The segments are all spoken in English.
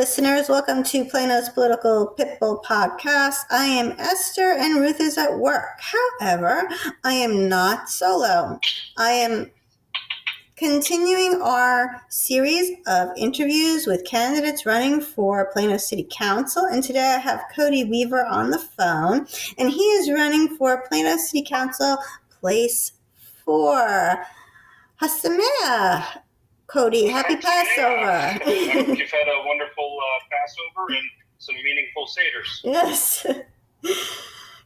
listeners. Welcome to Plano's Political Pitbull Podcast. I am Esther and Ruth is at work. However, I am not solo. I am continuing our series of interviews with candidates running for Plano City Council. And today I have Cody Weaver on the phone, and he is running for Plano City Council Place 4. Hasamea. Cody, happy Passover. You've had a wonderful Passover and some meaningful Seders. Yes.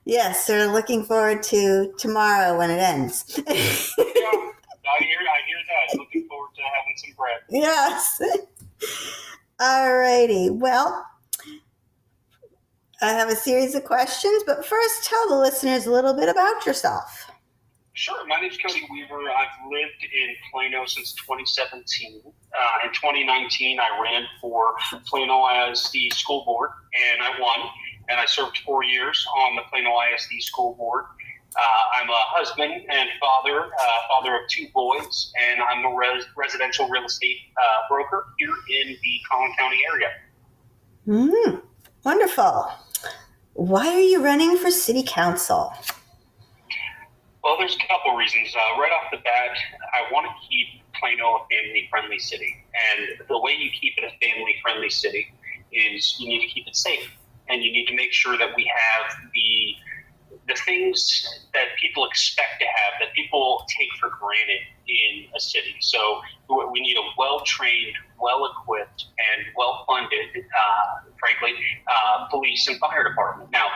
Yes, they're looking forward to tomorrow when it ends. Yeah, I hear that. Looking forward to having some bread. Yes. All righty. Well, I have a series of questions, but first tell the listeners a little bit about yourself. Sure. My name's Cody Weaver. I've lived in Plano since 2017. In 2019, I ran for Plano ISD School Board, and I won. And I served 4 years on the Plano ISD School Board. I'm a husband and father of 2 boys, and I'm a residential real estate broker here in the Collin County area. Wonderful. Why are you running for City Council? Well, there's a couple reasons. Right off the bat, I want to keep Plano a family-friendly city. And the way you keep it a family-friendly city is you need to keep it safe. And you need to make sure that we have the things that people expect to have, that people take for granted in a city. So we need a well-trained, well-equipped, and well-funded, frankly, police and fire department. Now,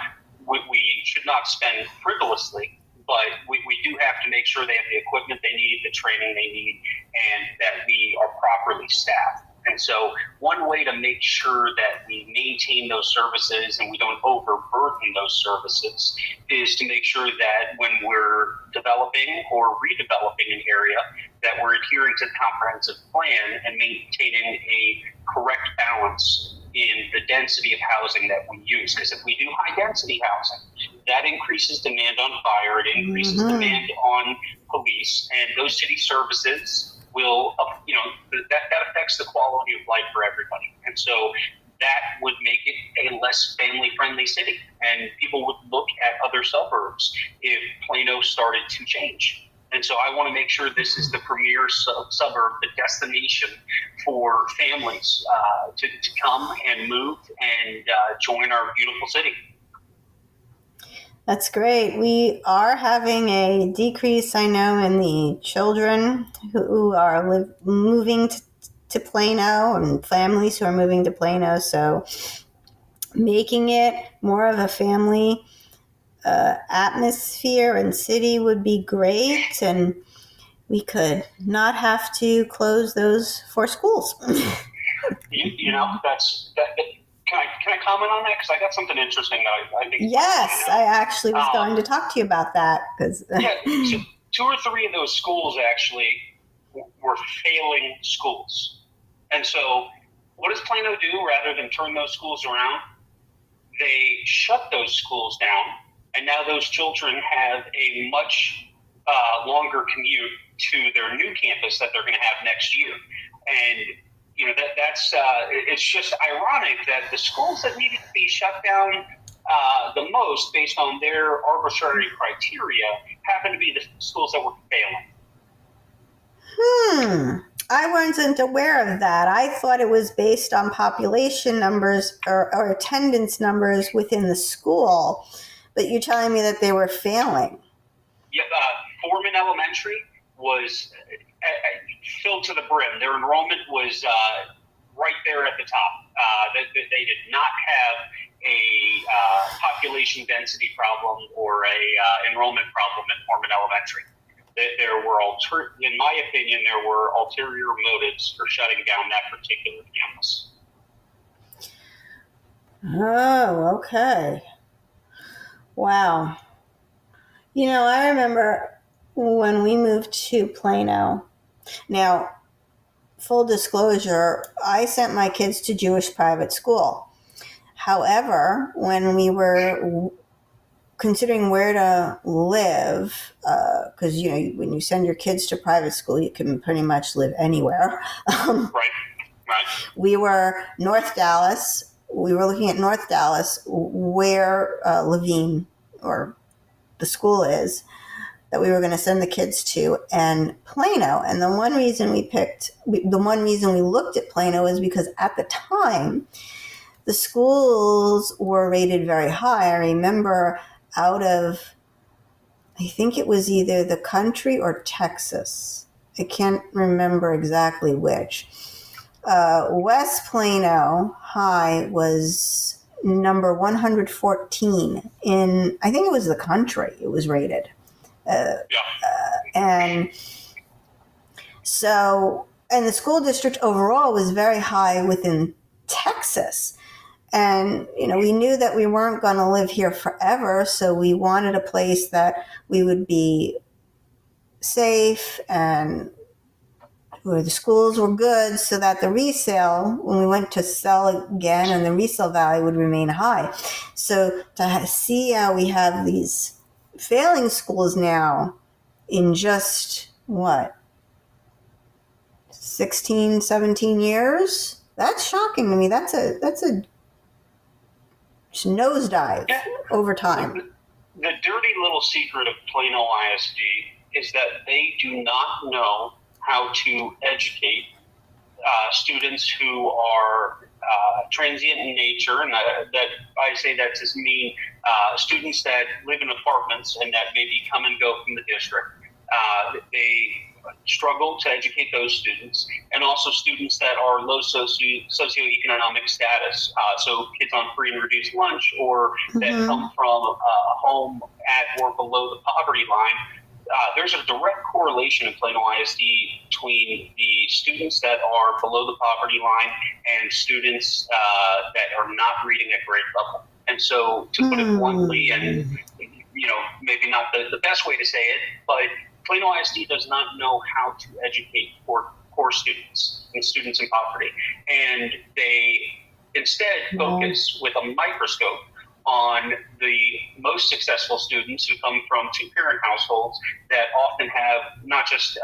we should not spend frivolously, but we do have to make sure they have the equipment they need, the training they need, and that we are properly staffed. And so one way to make sure that we maintain those services and we don't overburden those services is to make sure that when we're developing or redeveloping an area, that we're adhering to the comprehensive plan and maintaining a correct balance in the density of housing that we use. Because if we do high density housing, that increases demand on fire, it increases demand on police, and those city services will, that affects the quality of life for everybody. And so that would make it a less family-friendly city. And people would look at other suburbs if Plano started to change. And so I want to make sure this is the premier suburb, the destination for families to come and move and join our beautiful city. That's great. We are having a decrease, I know, in the children who are moving to Plano and families who are moving to Plano. So making it more of a family atmosphere and city would be great. And we could not have to close those 4 schools. Can I comment on that? Because I got something interesting that I think. Yes, I actually was going to talk to you about that. So 2 or 3 of those schools actually were failing schools. And so what does Plano do rather than turn those schools around? They shut those schools down, and now those children have a much longer commute to their new campus that they're going to have next year. And that's it's just ironic that the schools that needed to be shut down the most based on their arbitrary criteria happen to be the schools that were failing. I wasn't aware of that. I thought it was based on population numbers or attendance numbers within the school, but you're telling me that they were failing. Yeah, Foreman Elementary was filled to the brim. Their enrollment was right there at the top. They did not have a population density problem or a enrollment problem at Foreman Elementary. There were, in my opinion, there were ulterior motives for shutting down that particular campus. Oh, okay. Wow. I remember when we moved to Plano. Now, full disclosure, I sent my kids to Jewish private school. However, when we were considering where to live, because when you send your kids to private school, you can pretty much live anywhere. Right. Right. We were North Dallas. We were looking at North Dallas, where Levine or the school is that we were going to send the kids to, and Plano. And the one reason we looked at Plano is because at the time, the schools were rated very high. I remember out of, I think it was either the country or Texas. I can't remember exactly which. West Plano High was number 114 in, I think it was the country it was rated. And so, and the school district overall was very high within Texas. And, we knew that we weren't going to live here forever, so we wanted a place that we would be safe and where the schools were good so that the resale, when we went to sell again, and the resale value would remain high. So to see how we have these failing schools now in just, 16, 17 years? That's shocking to me. That's a nosedive over time. The dirty little secret of Plano ISD is that they do not know how to educate students who are transient in nature, and that I say that to mean students that live in apartments and that maybe come and go from the district. They struggle to educate those students, and also students that are low socioeconomic status, so kids on free and reduced lunch, or that come from a home at or below the poverty line. There's a direct correlation in Plano ISD between the students that are below the poverty line and students that are not reading at grade level. And so, to put it bluntly, and maybe not the best way to say it, but Plano ISD does not know how to educate poor students and students in poverty. And they instead focus with a microscope on the most successful students who come from two-parent households that often have not just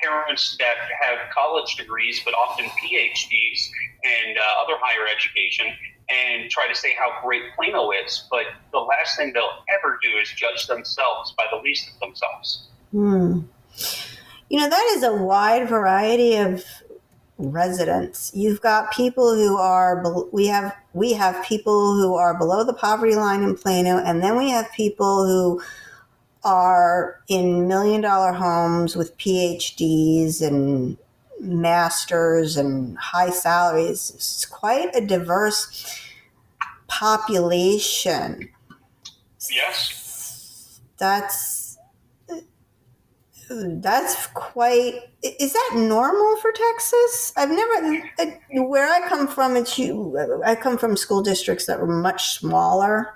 parents that have college degrees, but often PhDs and other higher education, and try to say how great Plano is. But the last thing they'll ever do is judge themselves by the least of themselves. That is a wide variety of residents. You've got people who are, we have people who are below the poverty line in Plano, and then we have people who are in $1 million homes with PhDs and masters and high salaries. It's quite a diverse population. Yes. That's quite, is that normal for Texas? I've never, where I come from, I come from school districts that were much smaller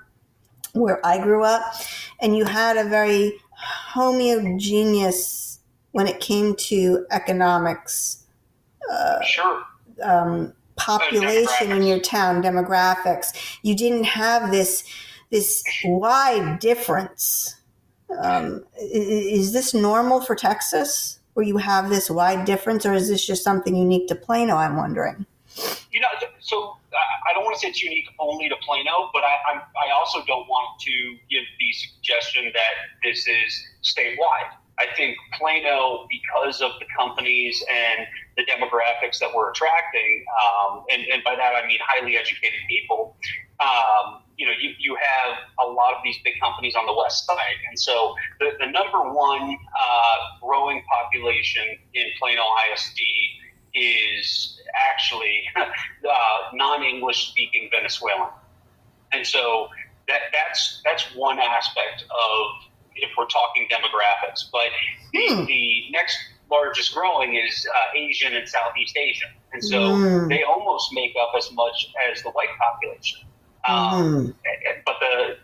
where I grew up, and you had a very homogeneous, when it came to economics, population in your town, demographics. You didn't have this wide difference. Is this normal for Texas, where you have this wide difference, or is this just something unique to Plano, I'm wondering? So I don't want to say it's unique only to Plano, but I also don't want to give the suggestion that this is statewide. I think Plano, because of the companies and the demographics that we're attracting, and by that I mean highly educated people, you have a lot of these big companies on the west side. And so the number one growing population in Plano ISD is actually non-English speaking Venezuelan. And so that's one aspect of, if we're talking demographics. But the next largest growing is Asian and Southeast Asian. And so they almost make up as much as the white population. But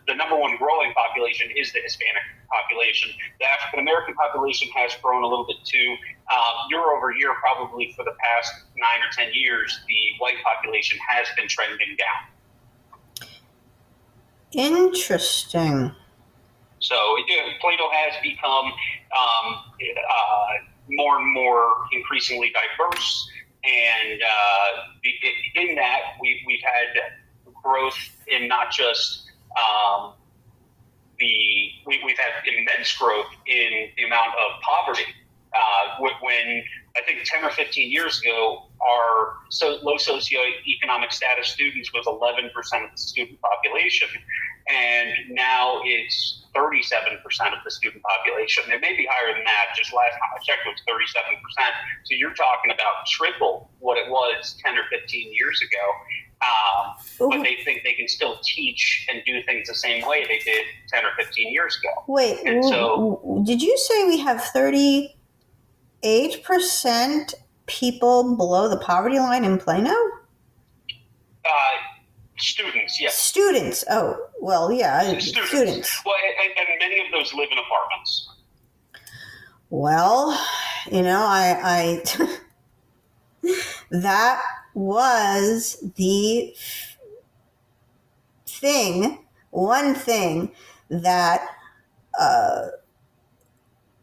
the number one growing population is the Hispanic population. The African American population has grown a little bit too. Year over year, probably for the past 9 or 10 years, the white population has been trending down. Interesting. So Plato has become more and more increasingly diverse. And in that, we've had growth in not just we've had immense growth in the amount of poverty. When I think 10 or 15 years ago, our low socioeconomic status students was 11% of the student population, and now it's 37% of the student population. It may be higher than that. Just last time I checked, it was 37%. So you're talking about triple what it was 10 or 15 years ago. But they think they can still teach and do things the same way they did 10 or 15 years ago. Wait, and so, did you say we have 38% people below the poverty line in Plano? Students, yes. Students. Oh, well, yeah, students. Well, and many of those live in apartments. Well, I that was the one thing that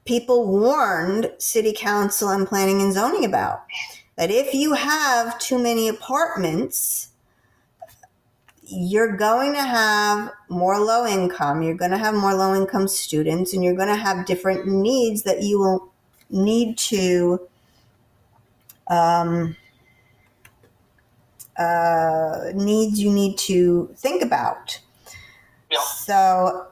people warned City Council and Planning and Zoning about. That if you have too many apartments, you're going to have more low income, you're going to have more low income students, and you're going to have different needs that you will need to needs you need to think about. Yeah. So,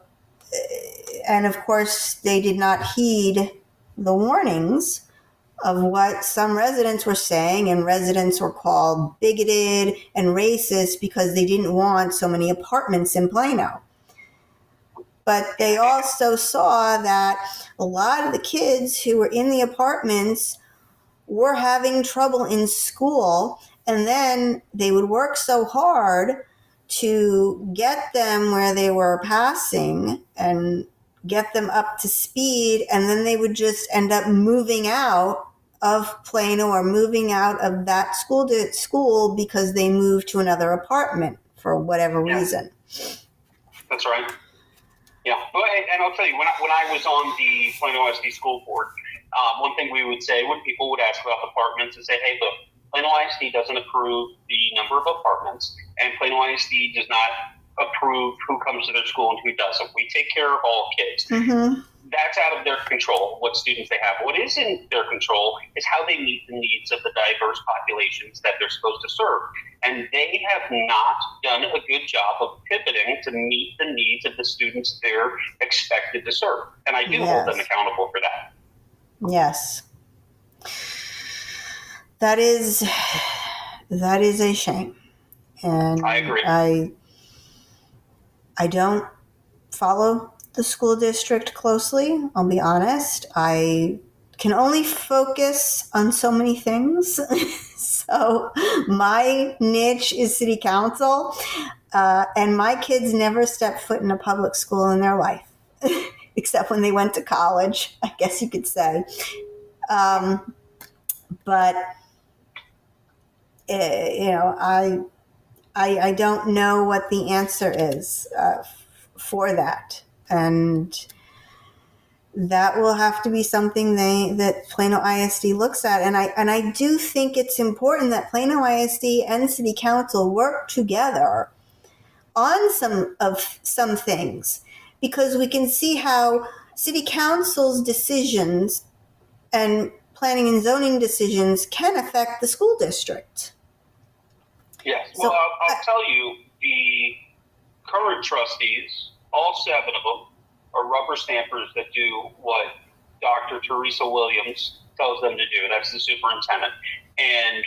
and of course, they did not heed the warnings of what some residents were saying, and residents were called bigoted and racist because they didn't want so many apartments in Plano. But they also saw that a lot of the kids who were in the apartments were having trouble in school, and then they would work so hard to get them where they were passing and get them up to speed, and then they would just end up moving out of Plano or moving out of that school because they moved to another apartment for whatever reason. That's right. Yeah, and I'll tell you, when I was on the Plano ISD school board, one thing we would say when people would ask about apartments is say, hey, look, Plano ISD doesn't approve the number of apartments, and Plano ISD does not approve who comes to their school and who doesn't. We take care of all kids. Mm-hmm. That's out of their control, what students they have. What is in their control is how they meet the needs of the diverse populations that they're supposed to serve. And they have not done a good job of pivoting to meet the needs of the students they're expected to serve. And I do hold them accountable for that. Yes. That is a shame. And I agree. I don't follow the school district closely, I'll be honest. I can only focus on so many things. So my niche is city council, and my kids never stepped foot in a public school in their life, except when they went to college, I guess you could say. But I don't know what the answer is for that. And that will have to be something that Plano ISD looks at. And I do think it's important that Plano ISD and City Council work together on some things, because we can see how City Council's decisions and planning and zoning decisions can affect the school district. Yes. Well, I'll tell you, the current trustees, all 7 of them, are rubber stampers that do what Dr. Teresa Williams tells them to do. That's the superintendent. And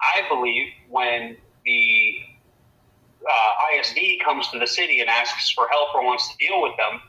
I believe when the ISD comes to the city and asks for help or wants to deal with them,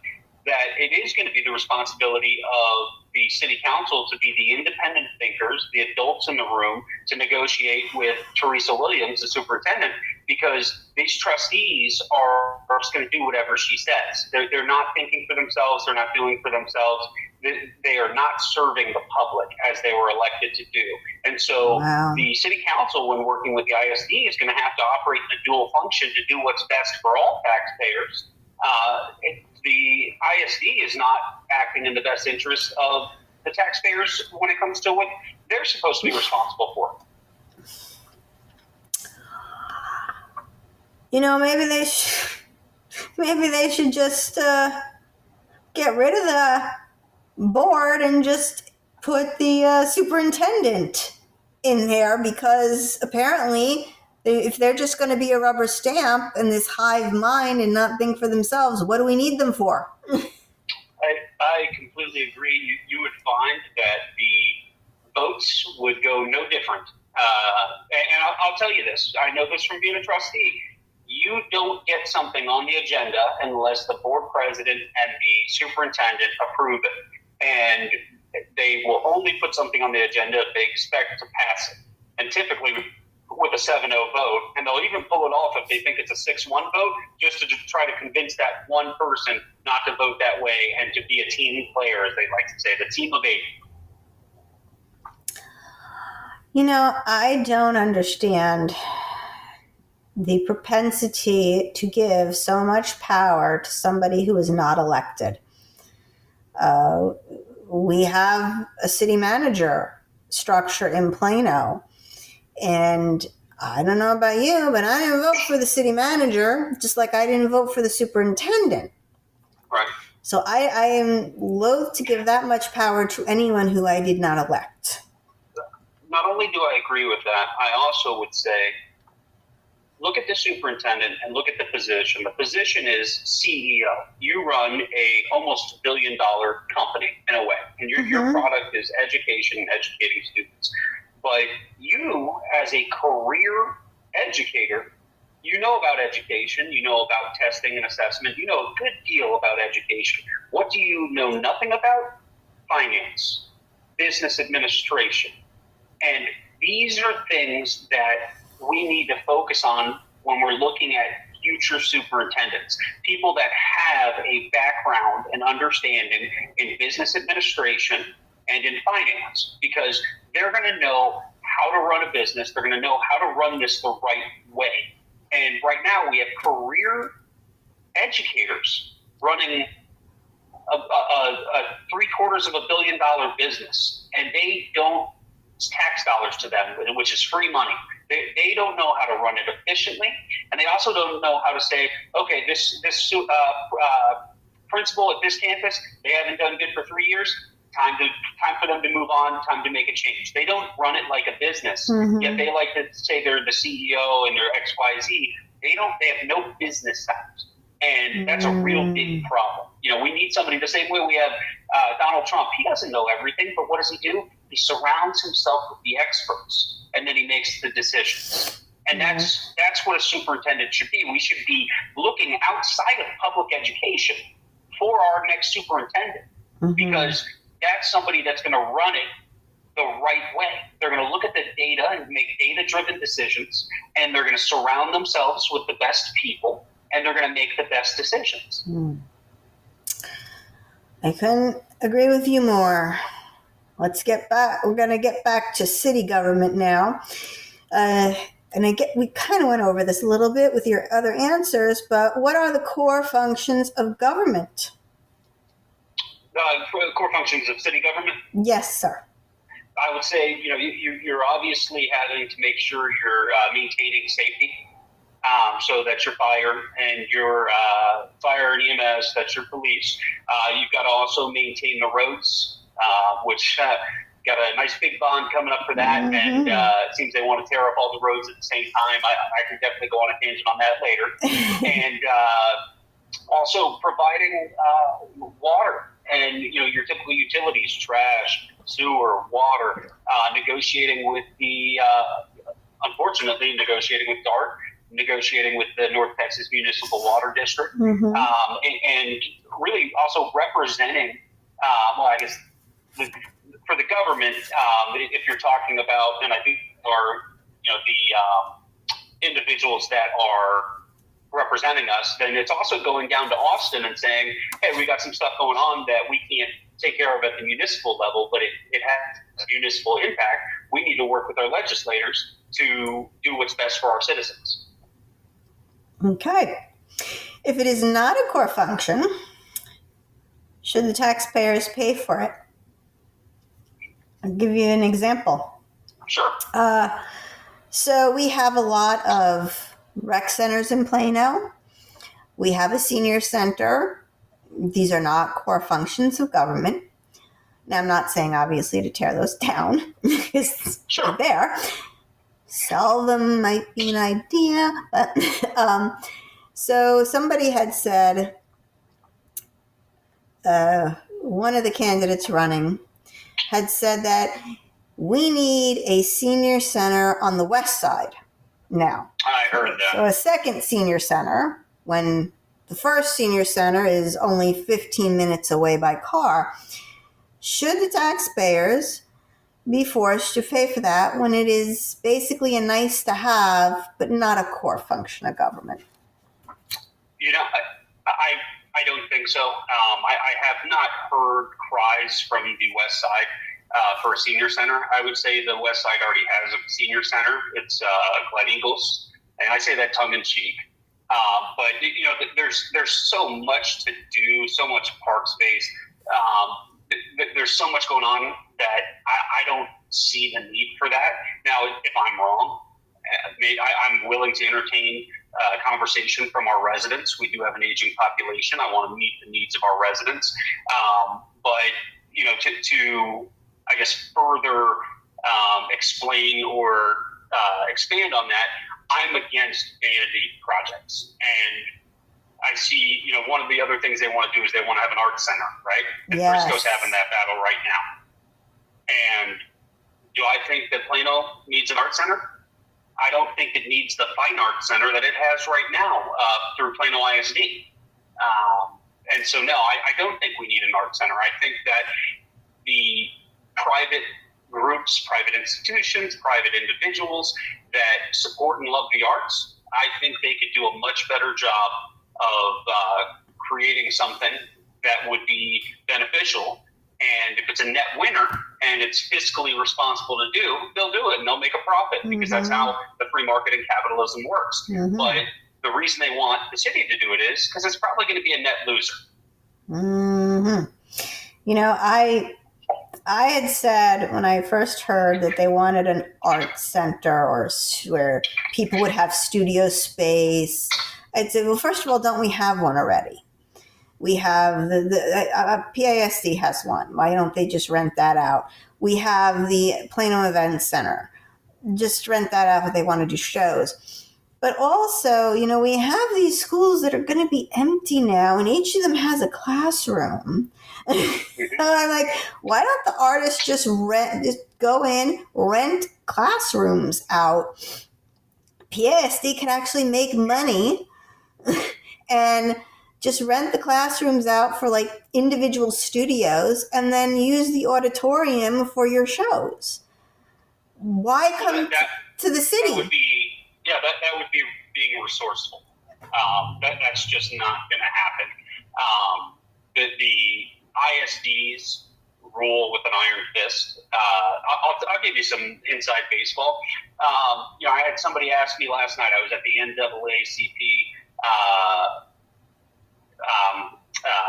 that it is going to be the responsibility of the city council to be the independent thinkers, the adults in the room, to negotiate with Teresa Williams, the superintendent, because these trustees are just going to do whatever she says. They're not thinking for themselves. They're not doing for themselves. They are not serving the public as they were elected to do. And so the city council, when working with the ISD, is going to have to operate in a dual function to do what's best for all taxpayers. The ISD is not acting in the best interest of the taxpayers when it comes to what they're supposed to be responsible for. maybe they should just get rid of the board and just put the superintendent in there, because apparently if they're just going to be a rubber stamp and this hive mind and not think for themselves, what do we need them for? I completely agree. You would find that the votes would go no different. And I'll tell you this. I know this from being a trustee. You don't get something on the agenda unless the board president and the superintendent approve it. And they will only put something on the agenda if they expect to pass it. And typically with a 7-0 vote, and they'll even pull it off if they think it's a 6-1 vote, just to try to convince that one person not to vote that way and to be a team player, as they like to say, the team of 8. I don't understand the propensity to give so much power to somebody who is not elected. We have a city manager structure in Plano, and I don't know about you, but I didn't vote for the city manager, just like I didn't vote for the superintendent. Right. So I am loath to give that much power to anyone who I did not elect. Not only do I agree with that, I also would say, look at the superintendent and look at the position. The position is CEO. You run a almost $1 billion company in a way, and your product is education and educating students. But you, as a career educator, you know about education, you know about testing and assessment, you know a good deal about education. What do you know nothing about? Finance, business administration. And these are things that we need to focus on when we're looking at future superintendents, people that have a background and understanding in business administration and in finance, because they're going to know how to run a business. They're going to know how to run this the right way. And right now we have career educators running a $750 million business, and they don't tax dollars to them, which is free money. They don't know how to run it efficiently, and they also don't know how to say, okay, this principal at this campus, they haven't done good for 3 years. Time for them to move on. Time to make a change. They don't run it like a business. Yet they like to say they're the CEO and they're XYZ. They have no business sense, and that's a real big problem. We need somebody the same way we have Donald Trump. He doesn't know everything, but what does he do? He surrounds himself with the experts, and then he makes the decisions. And that's what a superintendent should be. We should be looking outside of public education for our next superintendent, because that's somebody that's going to run it the right way. They're going to look at the data and make data-driven decisions, and they're going to surround themselves with the best people, and they're going to make the best decisions. I couldn't agree with you more. Let's get back. We're going to get back to city government now. We kind of went over this a little bit with your other answers, but what are the core functions of government? For the core functions of city government? Yes, sir. I would say, you're obviously having to make sure you're maintaining safety. So that's your fire and your fire and EMS, that's your police. You've got to also maintain the roads, which got a nice big bond coming up for that. And it seems they want to tear up all the roads at the same time. I can definitely go on a tangent on that later. And also providing water and, your typical utilities, trash, sewer, water, negotiating with unfortunately, negotiating with DART, negotiating with the North Texas Municipal Water District, and really also representing, I guess, for the government, if you're talking about, and I think the individuals that are representing us, then it's also going down to Austin and saying, hey, we got some stuff going on that we can't take care of at the municipal level, but it has municipal impact. We need to work with our legislators to do what's best for our citizens. Okay. If it is not a core function, should the taxpayers pay for it? I'll give you an example. Sure. So we have a lot of rec centers in Plano. We have a senior center. These are not core functions of government. Now, I'm not saying, obviously, to tear those down because they're there. Sell them might be an idea. But so somebody had said, one of the candidates running had said that we need a senior center on the west side now. I heard that. So a second senior center, when the first senior center is only 15 minutes away by car. Should the taxpayers be forced to pay for that when it is basically a nice to have, but not a core function of government? I don't think so. I have not heard cries from the west side for a senior center. I would say the west side already has a senior center. It's Glen Eagles, and I say that tongue in cheek. But there's so much to do, so much park space. There's so much going on that I don't see the need for that. Now, if I'm wrong, I'm willing to entertain a conversation from our residents. We do have an aging population. I want to meet the needs of our residents. But to I guess further explain or expand on that, I'm against vanity projects. And I see, one of the other things they want to do is they want to have an art center, right? And yes. Frisco's having that battle right now. And do I think that Plano needs an art center? I don't think it needs the fine art center that it has right now through Plano ISD. And so, no, I don't think we need an art center. I think that the private groups, private institutions, private individuals that support and love the arts, I think they could do a much better job of creating something that would be beneficial. And if it's a net winner and it's fiscally responsible to do, they'll do it and they'll make a profit because that's how the free market and capitalism works. Mm-hmm. But the reason they want the city to do it is because it's probably going to be a net loser. Mm-hmm. I had said when I first heard that they wanted an art center or where people would have studio space, I'd say, well, first of all, don't we have one already? We have the PASD has one. Why don't they just rent that out? We have the Plano Event Center. Just rent that out if they want to do shows. But also, we have these schools that are going to be empty now, and each of them has a classroom. And I'm like, why don't the artists just go in, rent classrooms out? PASD can actually make money and just rent the classrooms out for like individual studios and then use the auditorium for your shows. Why come to the city? That would be being resourceful. That's just not going to happen. The ISDs rule with an iron fist. I'll give you some inside baseball. I had somebody ask me last night. I was at the NAACP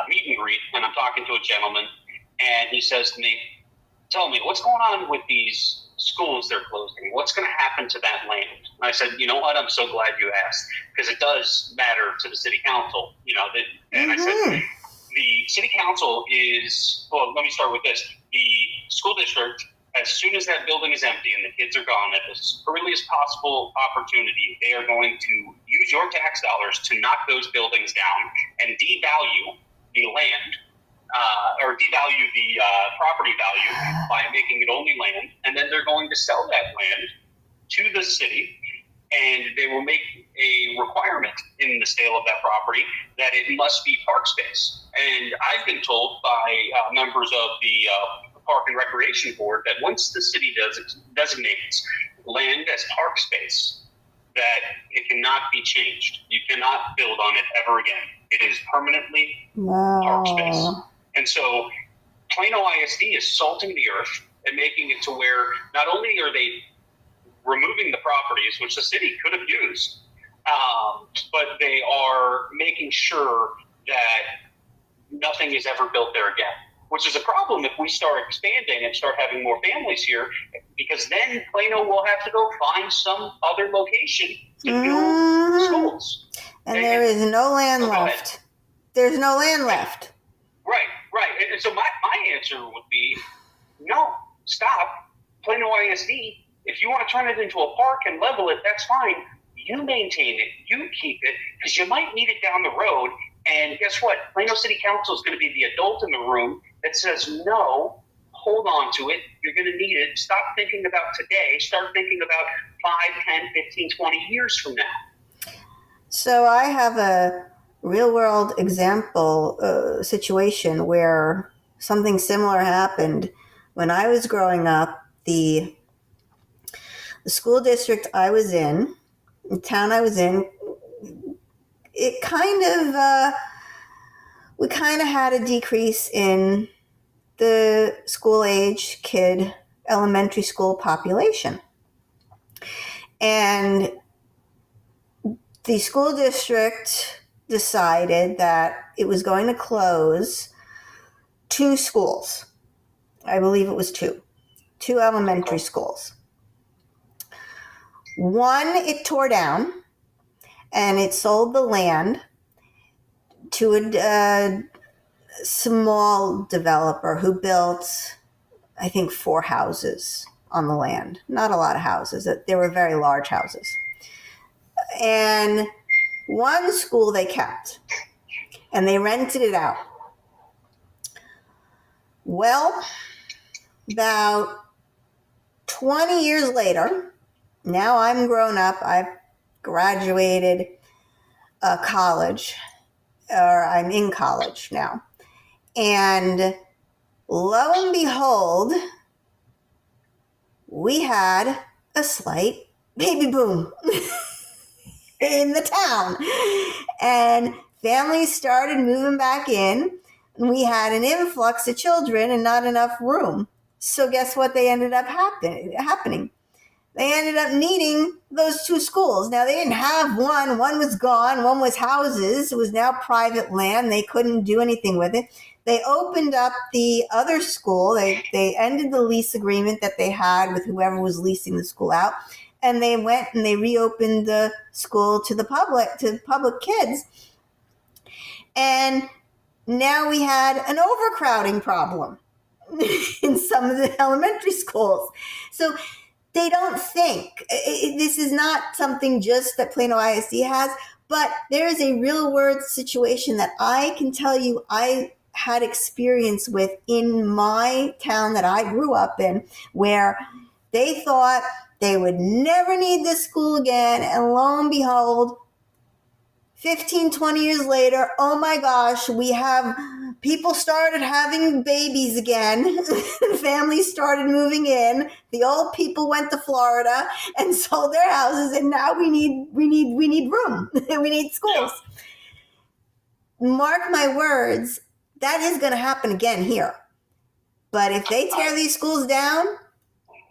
meet and greet, and I'm talking to a gentleman, and he says to me, "Tell me, what's going on with these schools they're closing? What's going to happen to that land?" And I said, "You know what? I'm so glad you asked, because it does matter to the city council." And I said, the city council is, well, let me start with this. The school district, as soon as that building is empty and the kids are gone, at the earliest possible opportunity, they are going to use your tax dollars to knock those buildings down and devalue the land, or devalue the property value by making it only land. And then they're going to sell that land to the city, and they will make a requirement in the sale of that property that it must be park space. And I've been told by members of the Park and Recreation Board that once the city designates land as park space, that it cannot be changed. You cannot build on it ever again. It is permanently park space. And so Plano ISD is salting the earth and making it to where not only are they removing the properties, which the city could have used, but they are making sure that nothing is ever built there again. which is a problem if we start expanding and start having more families here, because then Plano will have to go find some other location to build schools. And there is no land left. There's no land left. Right. And so my answer would be, no, stop. Plano ISD, if you want to turn it into a park and level it, that's fine. You maintain it. You keep it, because you might need it down the road. And guess what? Plano City Council is going to be the adult in the room that says, no, hold on to it. You're going to need it. Stop thinking about today. Start thinking about 5, 10, 15, 20 years from now. So I have a real-world example situation where something similar happened. When I was growing up, the school district I was in, the town I was in, it we kind of had a decrease in the school-age kid elementary school population. And the school district decided that it was going to close 2 schools. I believe it was 2 elementary schools. One it tore down, and it sold the land to a small developer who built, I think, 4 houses on the land. Not a lot of houses. They were very large houses. And one school they kept, and they rented it out. Well, about 20 years later, now I'm grown up, I've graduated college, or I'm in college now. And lo and behold, we had a slight baby boom in the town. And families started moving back in. And we had an influx of children and not enough room. So guess what they ended up happening? They ended up needing those 2 schools. Now, they didn't have one. One was gone. One was houses. It was now private land. They couldn't do anything with it. They opened up the other school. They ended the lease agreement that they had with whoever was leasing the school out. And they went and they reopened the school to the public kids. And now we had an overcrowding problem in some of the elementary schools. So they don't think. This is not something just that Plano ISD has, but there is a real world situation that I can tell you I had experience with in my town that I grew up in, where they thought they would never need this school again, and lo and behold, 15, 20 years later, oh my gosh, people started having babies again. Families started moving in. The old people went to Florida and sold their houses, and now we need room. We need schools. Mark my words, that is going to happen again here. But if they tear these schools down,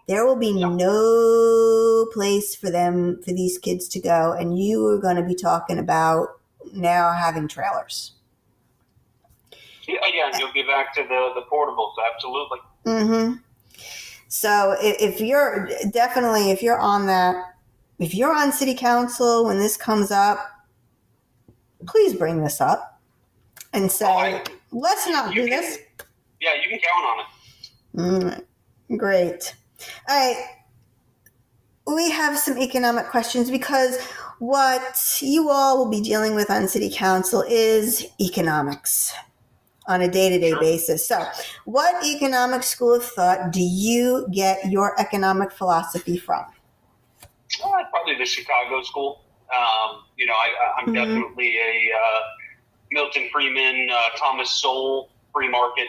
there will be no place for these kids to go. And you are going to be talking about now having trailers. Yeah, you'll be back to the portables, absolutely. Mm-hmm. So if you're on city council when this comes up, please bring this up and say, let's not do this. Yeah, you can count on it. Great. All right. We have some economic questions because what you all will be dealing with on city council is economics on a day-to-day basis. So what economic school of thought do you get your economic philosophy from? Probably the Chicago school. I'm definitely a Milton Friedman, Thomas Sowell, free market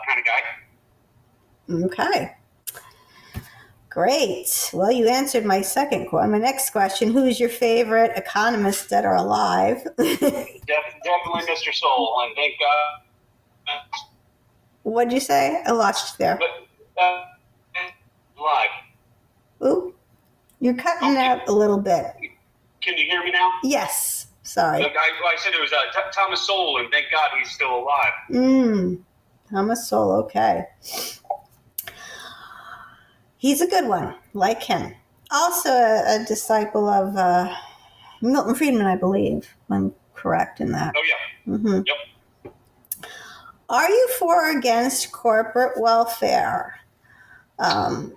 kind of guy. Okay. Great. Well, you answered my next question. Who's your favorite economist that are alive? Definitely Mr. Sowell, and thank God. What'd you say? I lost you there. Live. Ooh, you're cutting out a little bit. Can you hear me now? Yes. Sorry. I said it was Thomas Sowell, and thank God he's still alive. I'm a soul. Okay. He's a good one, like him. Also a disciple of Milton Friedman, I believe. I'm correct in that. Oh, yeah. Mm-hmm. Yep. Are you for or against corporate welfare? Then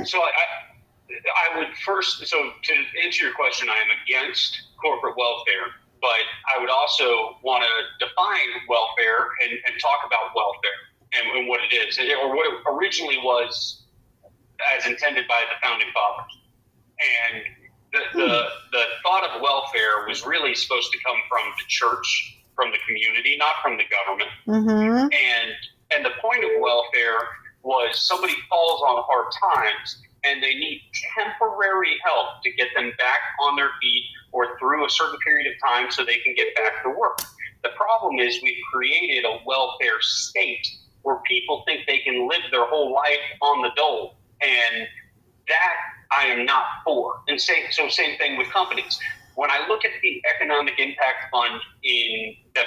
So I would first, so to answer your question, I am against corporate welfare, but I would also want to define welfare and talk about welfare and what it is, or what it originally was as intended by the founding fathers. And the thought of welfare was really supposed to come from the church, from the community, not from the government. Mm-hmm. And the point of welfare was somebody falls on hard times and they need temporary help to get them back on their feet or through a certain period of time so they can get back to work. The problem is we've created a welfare state where people think they can live their whole life on the dole, and that I am not for. And same thing with companies. When I look at the economic impact fund that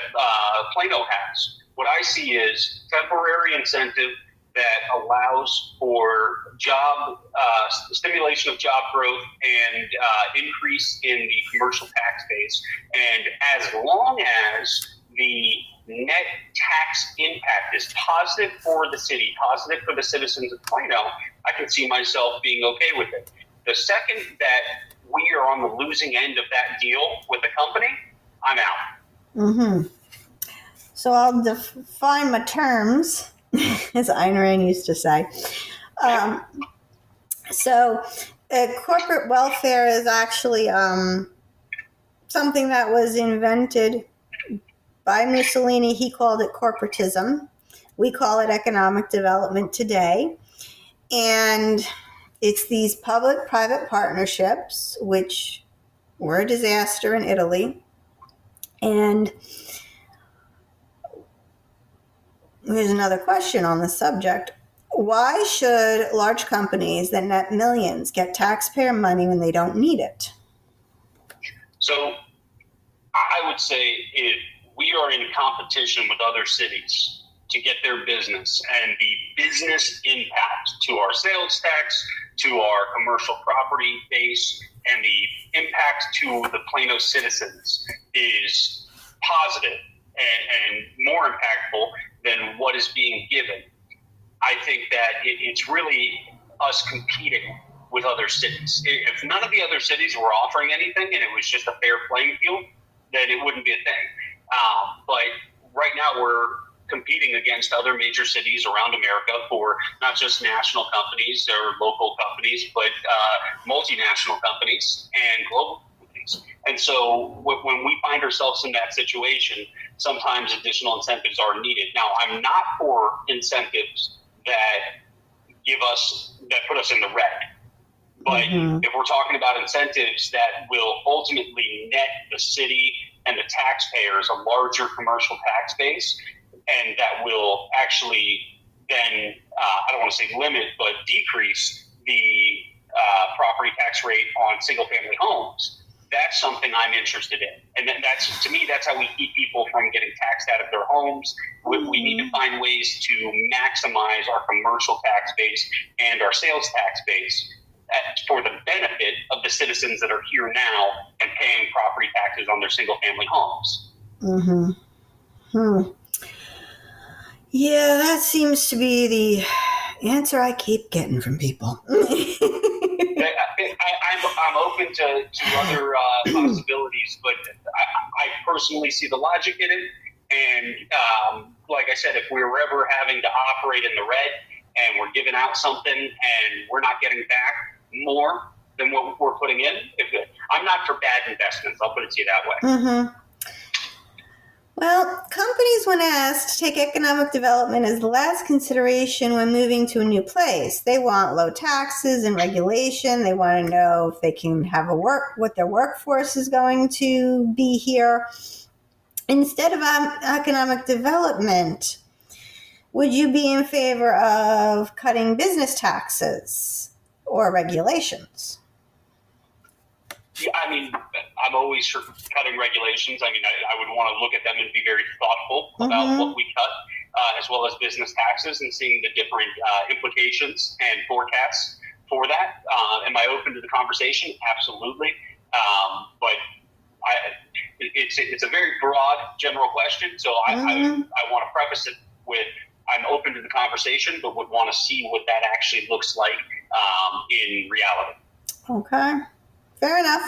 Plano has, what I see is temporary incentive that allows for job stimulation of job growth and increase in the commercial tax base. And as long as the net tax impact is positive for the city, positive for the citizens of Plano, I can see myself being okay with it. The second that we are on the losing end of that deal with the company, I'm out. Mm-hmm. So I'll define my terms, as Ayn Rand used to say. So corporate welfare is actually something that was invented by Mussolini. He called it corporatism. We call it economic development today. And it's these public-private partnerships, which were a disaster in Italy. And here's another question on the subject. Why should large companies that net millions get taxpayer money when they don't need it? So I would say if we are in competition with other cities to get their business, and the business impact to our sales tax, to our commercial property base, and the impact to the Plano citizens is positive and more impactful than what is being given, I think that it's really us competing with other cities. If none of the other cities were offering anything and it was just a fair playing field, then it wouldn't be a thing. But right now we're competing against other major cities around America for not just national companies or local companies, but multinational companies and global companies. And so when we find ourselves in that situation, sometimes additional incentives are needed. Now, I'm not for incentives that put us in the red. But if we're talking about incentives that will ultimately net the city and the taxpayers a larger commercial tax base, and that will actually then, I don't want to say limit, but decrease the property tax rate on single-family homes, that's something I'm interested in. And to me, that's how we keep people from getting taxed out of their homes. We need to find ways to maximize our commercial tax base and our sales tax base for the benefit of the citizens that are here now and paying property taxes on their single-family homes. Yeah, that seems to be the answer I keep getting from people. I'm open to other possibilities, but I personally see the logic in it. And like I said, if we were ever having to operate in the red and we're giving out something and we're not getting back more than what we're putting in, I'm not for bad investments. I'll put it to you that way. Well, companies, when asked, take economic development as the last consideration when moving to a new place. They want low taxes and regulation. They want to know if they can have what their workforce is going to be here. Instead of economic development, would you be in favor of cutting business taxes or regulations? I mean, I'm always for cutting regulations. I mean, I would want to look at them and be very thoughtful about what we cut, as well as business taxes, and seeing the different implications and forecasts for that. Am I open to the conversation? Absolutely. But it's a very broad, general question. So I want to preface it with, I'm open to the conversation, but would want to see what that actually looks like in reality. Okay, fair enough.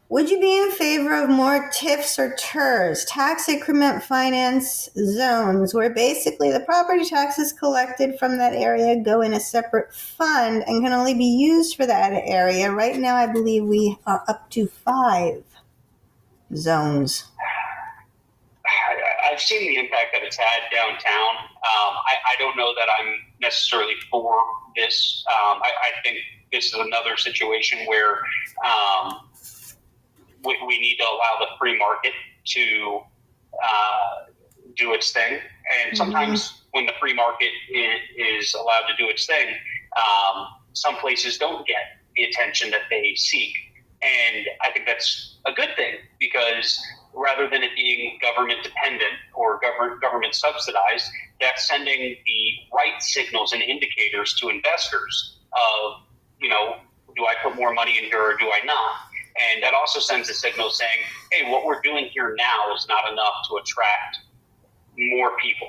Would you be in favor of more TIFs or TERs, tax increment finance zones, where basically the property taxes collected from that area go in a separate fund and can only be used for that area? Right now, I believe we are up to 5 zones. I've seen the impact that it's had downtown. I don't know that I'm necessarily for this. I think this is another situation where we need to allow the free market to do its thing. And sometimes when the free market is allowed to do its thing, some places don't get the attention that they seek. And I think that's a good thing, because rather than it being government dependent or government subsidized, that's sending the right signals and indicators to investors of, do I put more money in here or do I not? And that also sends a signal saying, hey, what we're doing here now is not enough to attract more people.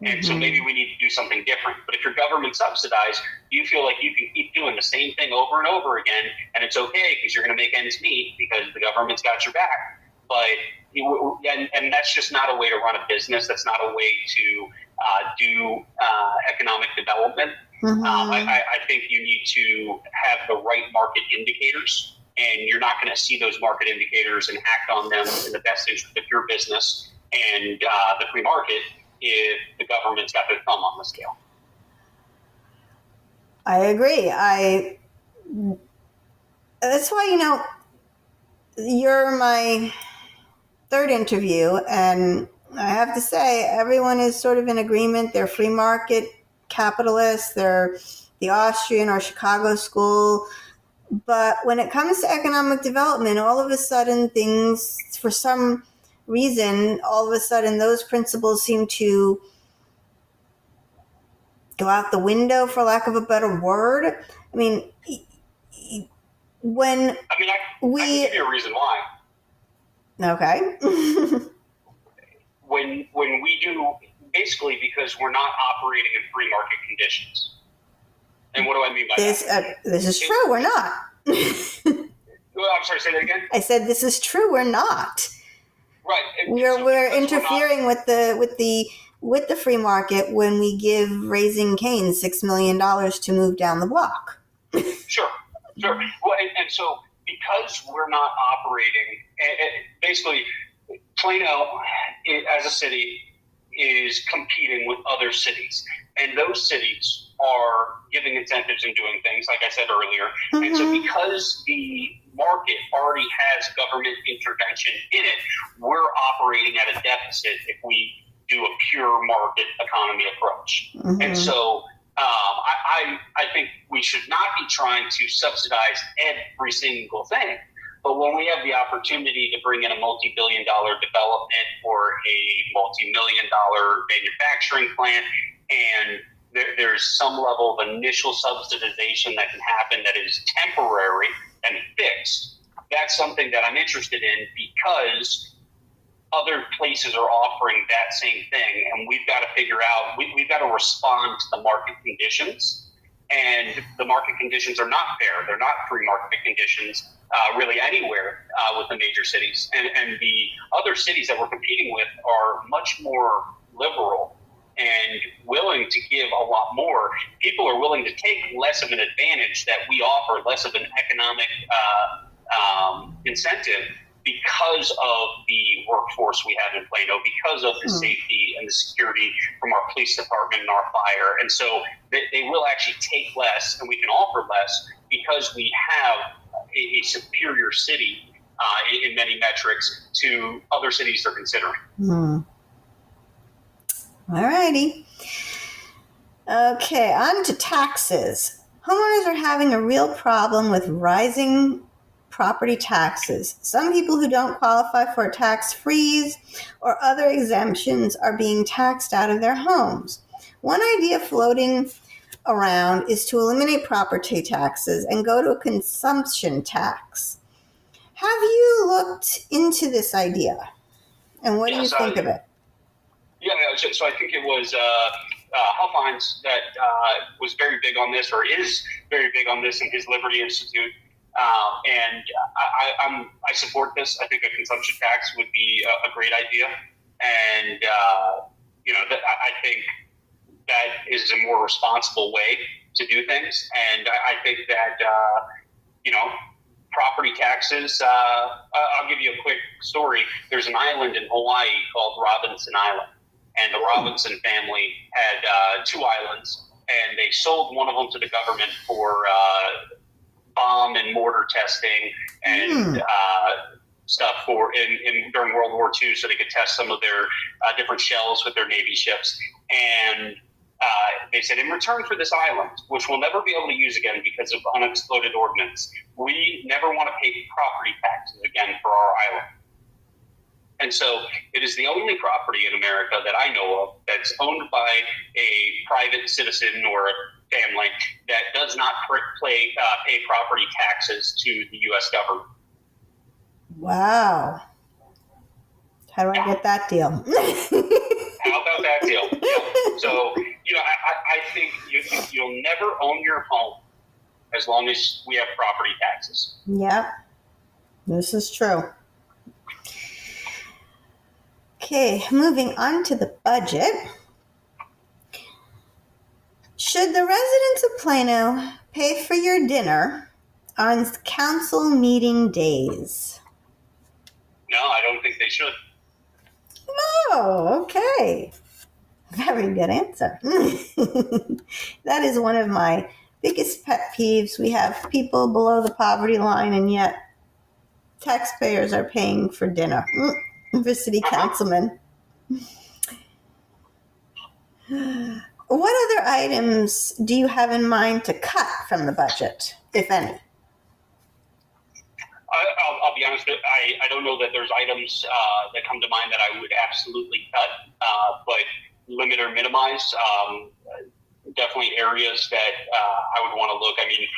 And so maybe we need to do something different. But if you're government subsidized, you feel like you can keep doing the same thing over and over again, and it's okay because you're going to make ends meet because the government's got your back. But and that's just not a way to run a business. That's not a way to do economic development. I think you need to have the right market indicators, and you're not going to see those market indicators and act on them in the best interest of your business and the free market if the government's got their thumb on the scale. I agree. That's why, you're my third interview, and I have to say, everyone is sort of in agreement. They're free market capitalists. They're the Austrian or Chicago school. But when it comes to economic development, all of a sudden things, for some reason, all of a sudden those principles seem to go out the window, for lack of a better word. I mean, when I can give you a reason why. Okay. when we do, basically because we're not operating in free market conditions. And what do I mean by that? This is true. We're not. Well, I'm sorry. Say that again. I said this is true. We're not. Right. We're interfering with the free market when we give Raising Cane's $6 million to move down the block. Sure. Well, and so because we're not operating, basically, Plano as a city is competing with other cities, and those cities are giving incentives and doing things, like I said earlier. And so because the market already has government intervention in it, we're operating at a deficit if we do a pure market economy approach. And so I think we should not be trying to subsidize every single thing. But when we have the opportunity to bring in a multi-billion-dollar development or a multi-million-dollar manufacturing plant, and there's some level of initial subsidization that can happen that is temporary and fixed, that's something that I'm interested in, because other places are offering that same thing, and we've got to figure out, we've got to respond to the market conditions, and the market conditions are not fair. They're not free market conditions really anywhere with the major cities, and the other cities that we're competing with are much more liberal and willing to give a lot more. People are willing to take less of an advantage that we offer, less of an economic incentive, because of the workforce we have in Plano, because of the safety and the security from our police department and our fire. And so they will actually take less, and we can offer less, because we have a superior city in many metrics to other cities they're considering. All righty. Okay, on to taxes. Homeowners are having a real problem with rising property taxes. Some people who don't qualify for a tax freeze or other exemptions are being taxed out of their homes. One idea floating around is to eliminate property taxes and go to a consumption tax. Have you looked into this idea? And what do you think of it? Yeah, so I think it was Huffines that was very big on this, or is very big on this in his Liberty Institute. And I support this. I think a consumption tax would be a great idea. And, I think that is a more responsible way to do things. And I think that, property taxes, I'll give you a quick story. There's an island in Hawaii called Robinson Island. And the Robinson family had 2 islands, and they sold one of them to the government for bomb and mortar testing and stuff during World War II, so they could test some of their different shells with their Navy ships. And they said, in return for this island, which we'll never be able to use again because of unexploded ordnance, we never want to pay property taxes again for our island. And so it is the only property in America that I know of that's owned by a private citizen or a family that does not pay property taxes to the U.S. government. Wow. How do I get that deal? How about that deal? Yeah. So, I think you'll never own your home as long as we have property taxes. Yep. This is true. Okay, moving on to the budget. Should the residents of Plano pay for your dinner on council meeting days? No, I don't think they should. Oh, okay. Very good answer. That is one of my biggest pet peeves. We have people below the poverty line, and yet taxpayers are paying for dinner. For city councilmen. What other items do you have in mind to cut from the budget, if any? I'll be honest, I don't know that there's items that come to mind that I would absolutely cut, but limit or minimize. Definitely areas that I would want to look. I mean,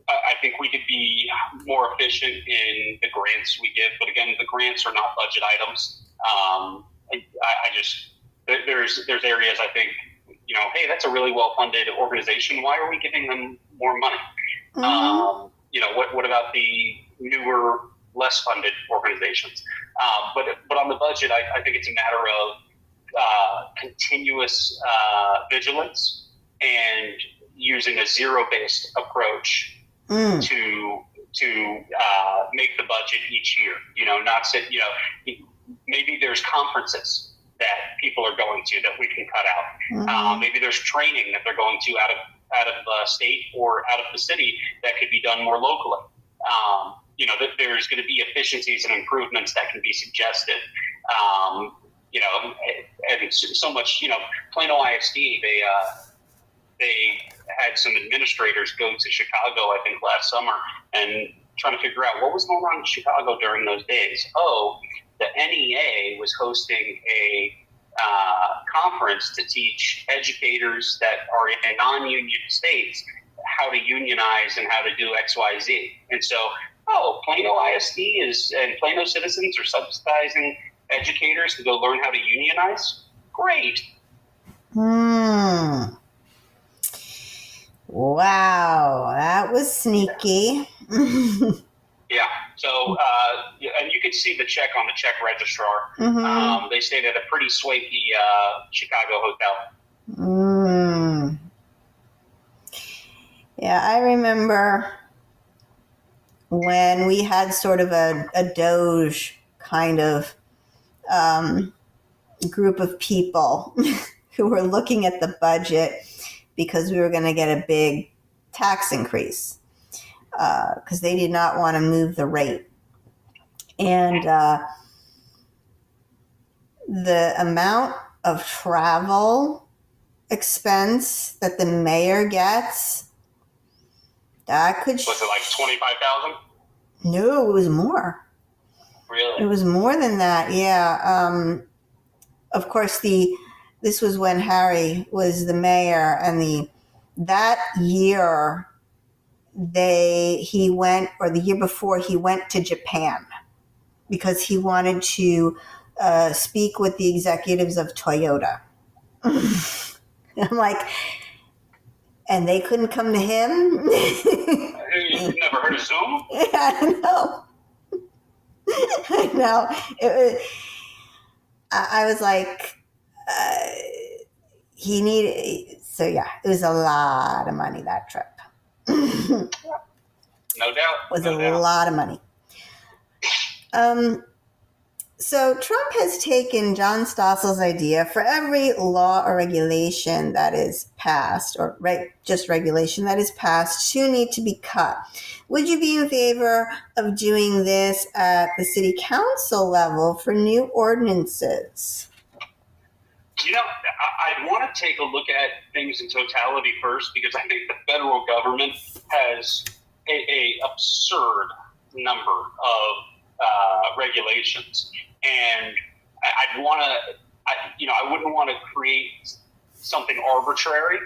I think we could be more efficient in the grants we give, but again, the grants are not budget items. There's areas I think, hey, that's a really well-funded organization. Why are we giving them more money? What about the newer, less funded organizations? But on the budget, I think it's a matter of continuous vigilance and using a zero-based approach to make the budget each year. Not sit. Maybe there's conferences that people are going to that we can cut out. Maybe there's training that they're going to out of state or out of the city that could be done more locally. That there's going to be efficiencies and improvements that can be suggested. And so much. Plano ISD, they had some administrators go to Chicago, I think last summer, and trying to figure out what was going on in Chicago during those days. The NEA was hosting a conference to teach educators that are in non-union states how to unionize and how to do XYZ. And so, Plano ISD and Plano citizens are subsidizing educators to go learn how to unionize? Great. Wow, that was sneaky. Yeah. So, and you could see the check on the check registrar. They stayed at a pretty swanky Chicago hotel. Yeah, I remember when we had sort of a Doge kind of group of people who were looking at the budget because we were going to get a big tax increase because they did not want to move the rate. And the amount of travel expense that the mayor gets, that could... Was it like $25,000? No, it was more. Really? It was more than that. Yeah. Of course, this was when Harry was the mayor, and that year he went, or the year before, he went to Japan because he wanted to speak with the executives of Toyota. I'm like, and they couldn't come to him. You've never heard of Zoom? I know. I know. I was like, he needed. So yeah, it was a lot of money, that trip. No doubt. Was no a doubt. lot of money. So Trump has taken John Stossel's idea for every law or regulation that is passed, or just regulation that is passed, to need to be cut. Would you be in favor of doing this at the city council level for new ordinances? I want to take a look at things in totality first, because I think the federal government has a absurd number of regulations, and I'd want to, I wouldn't want to create something arbitrary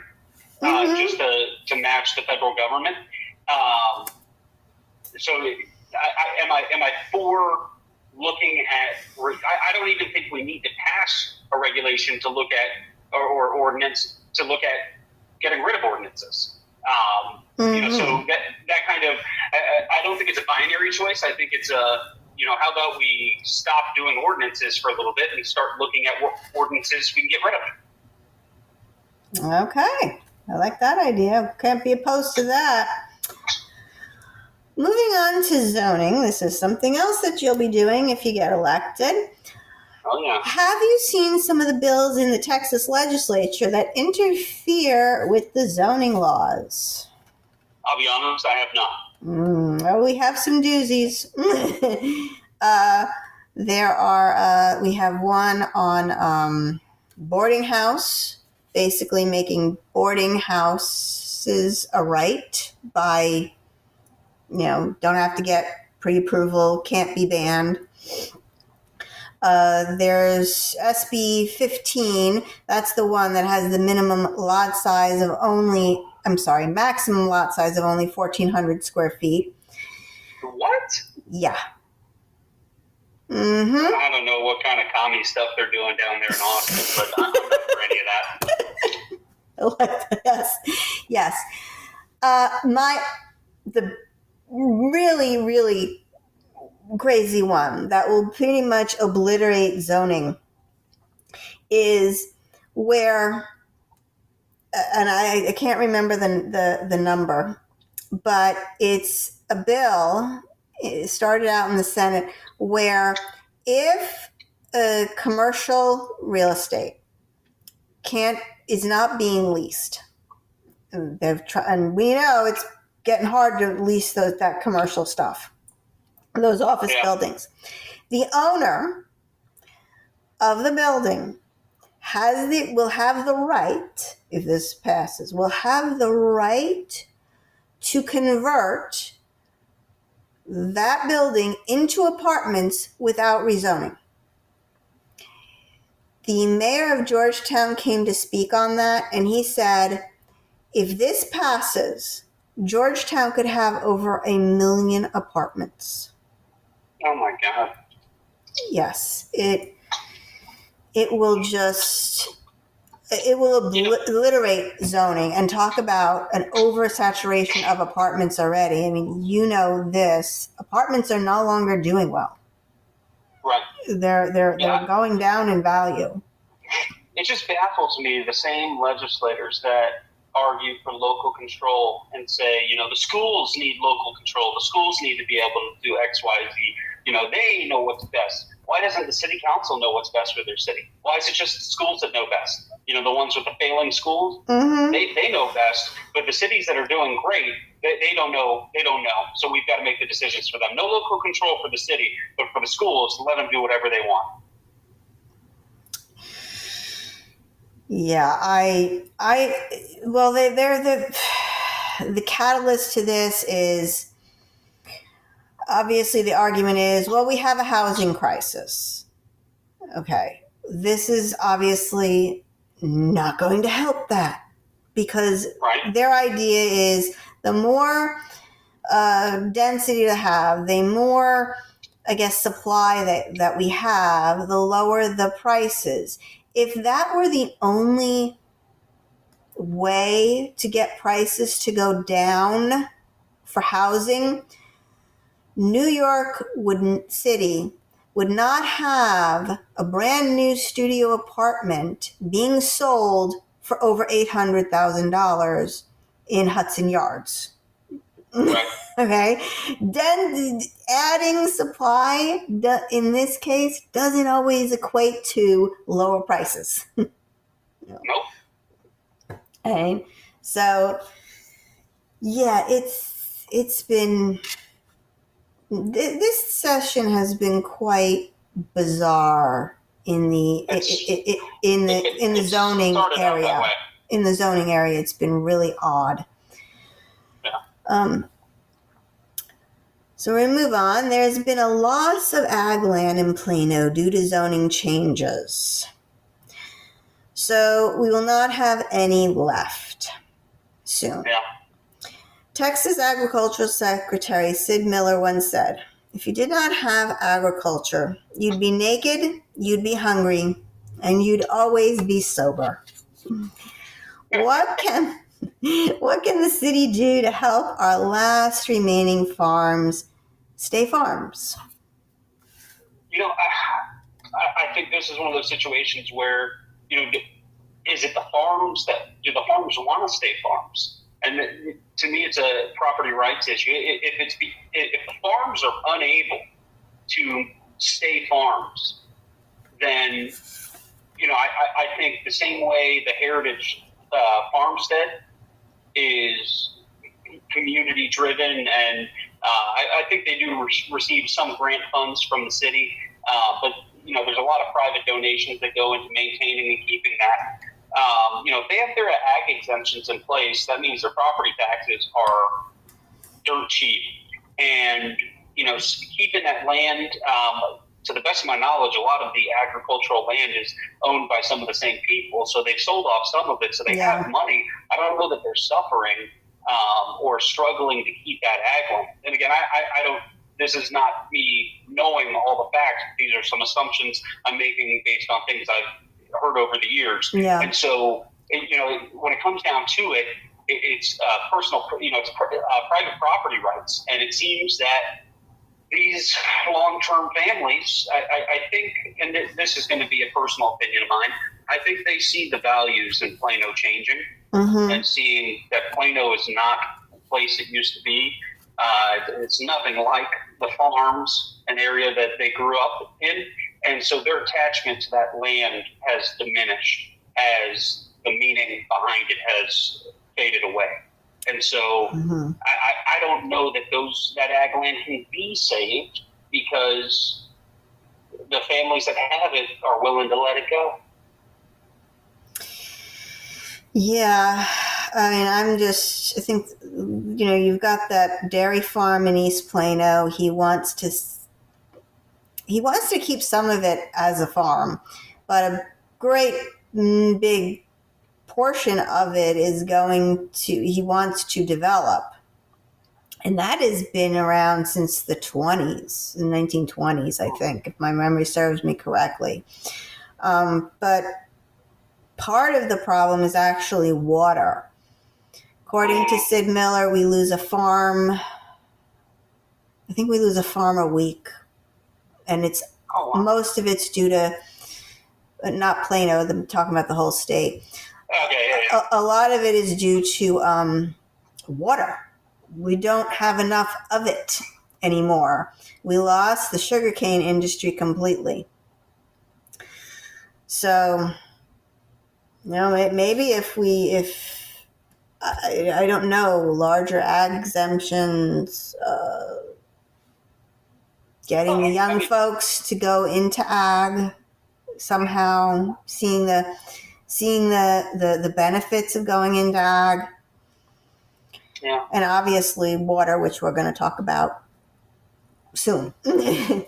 just to match the federal government. So, am I for looking at? I don't even think we need to pass a regulation to look at, or ordinance to look at getting rid of ordinances. So that kind of, I don't think it's a binary choice. I think it's how about we stop doing ordinances for a little bit and start looking at what ordinances we can get rid of. Okay, I like that idea. Can't be opposed to that. Moving on to zoning, this is something else that you'll be doing if you get elected. Oh, yeah. Have you seen some of the bills in the Texas legislature that interfere with the zoning laws? I'll be honest, I have not. We have some doozies. We have one on boarding house, basically making boarding houses a right by, don't have to get pre-approval, can't be banned. There's SB 15. That's the one that has the maximum lot size of only 1,400 square feet. What? Yeah. I don't know what kind of commie stuff they're doing down there in Austin, but I'm not for any of that. Yes. The really, really crazy one that will pretty much obliterate zoning is where, and I can't remember the number, but it's a bill. It started out in the Senate where if a commercial real estate is not being leased, and we know it's getting hard to lease that commercial stuff, those office buildings. The owner of the building will have the right, if this passes, will have the right to convert that building into apartments without rezoning. The mayor of Georgetown came to speak on that, and he said, if this passes, Georgetown could have over 1 million apartments. Oh my God. Yes, it will obliterate zoning, and talk about an oversaturation of apartments already. I mean, this. Apartments are no longer doing well. Right. They're going down in value. It just baffles me, the same legislators that argue for local control and say, the schools need local control. The schools need to be able to do X, Y, Z. They know what's best. Why doesn't the city council know what's best for their city? Why is it just the schools that know best? The ones with the failing schools, they know best. But the cities that are doing great, they don't know. They don't know. So we've got to make the decisions for them. No local control for the city, but for the schools, let them do whatever they want. Yeah, they're the catalyst to this is obviously the argument is, well, we have a housing crisis. Okay. This is obviously not going to help that, because their idea is the more density to have, the more, I guess, supply that we have, the lower the prices. If that were the only way to get prices to go down for housing, New York City would not have a brand new studio apartment being sold for over $800,000 in Hudson Yards. Right. Okay? Then adding supply in this case doesn't always equate to lower prices. Nope. Okay? So, yeah, it's been, this session has been quite bizarre in the zoning area. In the zoning area, it's been really odd. Yeah. So we move on. There's been a loss of ag land in Plano due to zoning changes. So we will not have any left soon. Yeah. Texas Agricultural Secretary Sid Miller once said, "If you did not have agriculture, you'd be naked, you'd be hungry, and you'd always be sober." What can the city do to help our last remaining farms stay farms? I think this is one of those situations where, is it the farms do the farms want to stay farms? And to me, it's a property rights issue. If the farms are unable to stay farms, then, I think the same way the Heritage Farmstead is community driven, and I think they do receive some grant funds from the city, but there's a lot of private donations that go into maintaining and keeping that. If they have their ag exemptions in place, that means their property taxes are dirt cheap, and keeping that land. To the best of my knowledge, a lot of the agricultural land is owned by some of the same people, so they've sold off some of it, so they have money. I don't know that they're suffering or struggling to keep that ag land. And again, I don't. This is not me knowing all the facts. These are some assumptions I'm making based on things I've heard over the years. Yeah. And so, when it comes down to it, it's personal. It's private property rights, and it seems that these long-term families, I think, and this is going to be a personal opinion of mine, I think they see the values in Plano changing, and seeing that Plano is not the place it used to be. It's nothing like the farms, an area that they grew up in, and so their attachment to that land has diminished as the meaning behind it has faded away. And so I don't know that that ag land can be saved, because the families that have it are willing to let it go. Yeah, I mean, I think, you've got that dairy farm in East Plano. He wants to keep some of it as a farm, but a great big portion of it he wants to develop. And that has been around since the 1920s, I think, if my memory serves me correctly. But part of the problem is actually water. According to Sid Miller, we lose a farm. I think we lose a farm a week. And most of it's due to, not Plano, I'm talking about the whole state. Okay, yeah. A lot of it is due to water. We don't have enough of it anymore. We lost the sugarcane industry completely. So, maybe I don't know, larger ag exemptions, getting the young folks to go into ag somehow, seeing the benefits of going into ag. Yeah. And obviously water, which we're going to talk about. soon. Okay.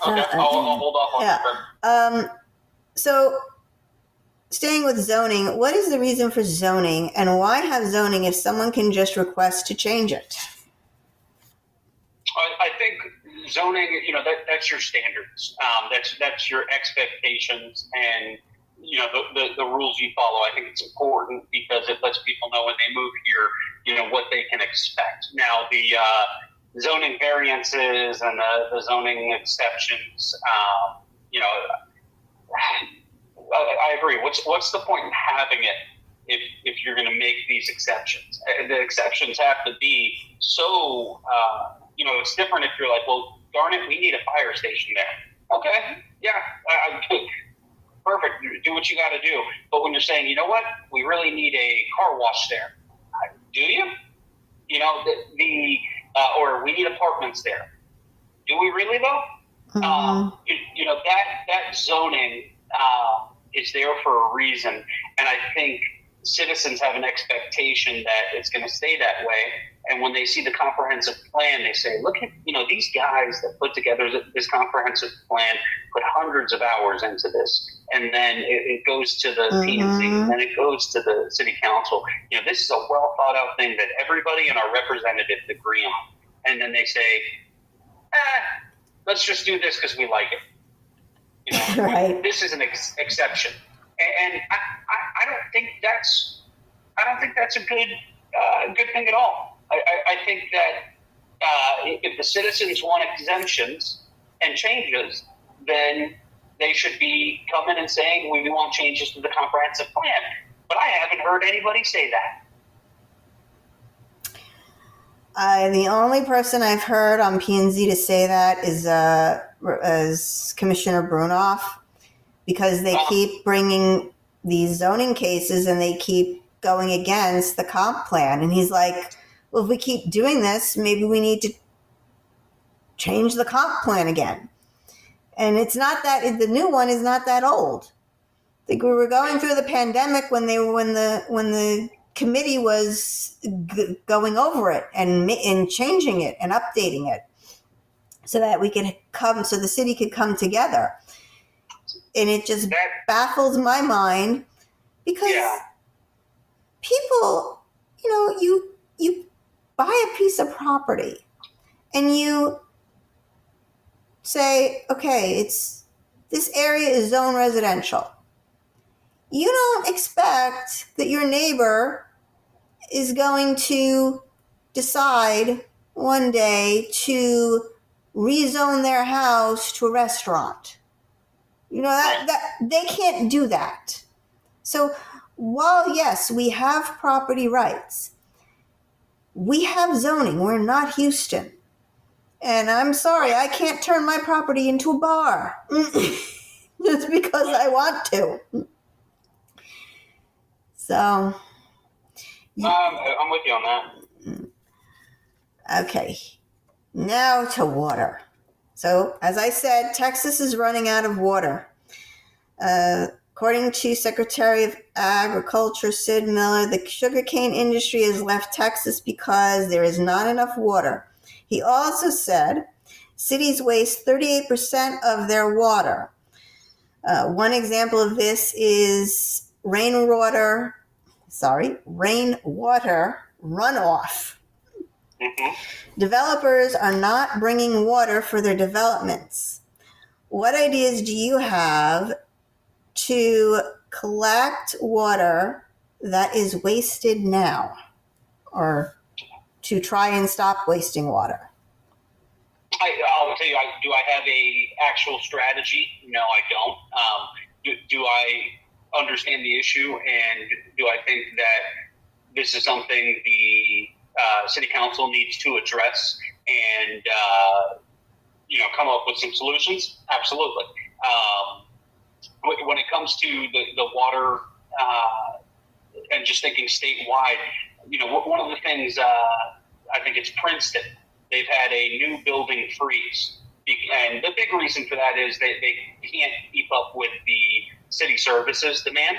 I'll hold off on that. So, staying with zoning, what is the reason for zoning, and why have zoning if someone can just request to change it? I think zoning, that's your standards. That's your expectations and, the rules you follow. I think it's important because it lets people know when they move here, what they can expect. Now, the zoning variances and the zoning exceptions, I agree. What's the point in having it if you're going to make these exceptions? The exceptions have to be so, it's different if you're like, well, darn it, we need a fire station there. Okay, yeah, perfect. Do what you got to do. But when you're saying, you know what, we really need a car wash there, do you? Or we need apartments there. Do we really though? Mm-hmm. That zoning is there for a reason, and I think citizens have an expectation that it's going to stay that way. And when they see the comprehensive plan, they say, "Look at these guys that put together this comprehensive plan, put hundreds of hours into this, and then it goes to the P&Z, and then it goes to the city council. This is a well thought out thing that everybody and our representatives agree on." And then they say, let's just do this because we like it. Right. This is an exception, and I don't think that's a good thing at all. I think that if the citizens want exemptions and changes, then they should be coming and saying we want changes to the comprehensive plan. But I haven't heard anybody say that. The only person I've heard on P&Z to say that is Commissioner Brunoff, because they keep bringing these zoning cases and they keep going against the comp plan. And he's like, well, if we keep doing this, maybe we need to change the comp plan again. And it's not that the new one is not that old. I think we were going through the pandemic when the committee was going over it and changing it and updating it so that so the city could come together. And it just baffles my mind because people, you buy a piece of property and you say, okay, this area is zone residential. You don't expect that your neighbor is going to decide one day to rezone their house to a restaurant. That they can't do that. So while, yes, we have property rights, we have zoning. We're not Houston. And I'm sorry, I can't turn my property into a bar just because I want to. So, I'm with you on that. Okay, now to water. So, as I said, Texas is running out of water. According to Secretary of Agriculture Sid Miller, the sugarcane industry has left Texas because there is not enough water. He also said cities waste 38% of their water. One example of this is rainwater runoff. Mm-hmm. Developers are not bringing water for their developments. What ideas do you have to collect water that is wasted now, or to try and stop wasting water? I'll tell you, do I have a actual strategy? No, I don't. Do I understand the issue, and do I think that this is something the city council needs to address and come up with some solutions? Absolutely. When it comes to the water and just thinking statewide, one of the things, I think it's Princeton, they've had a new building freeze. And the big reason for that is they can't keep up with the city services demand.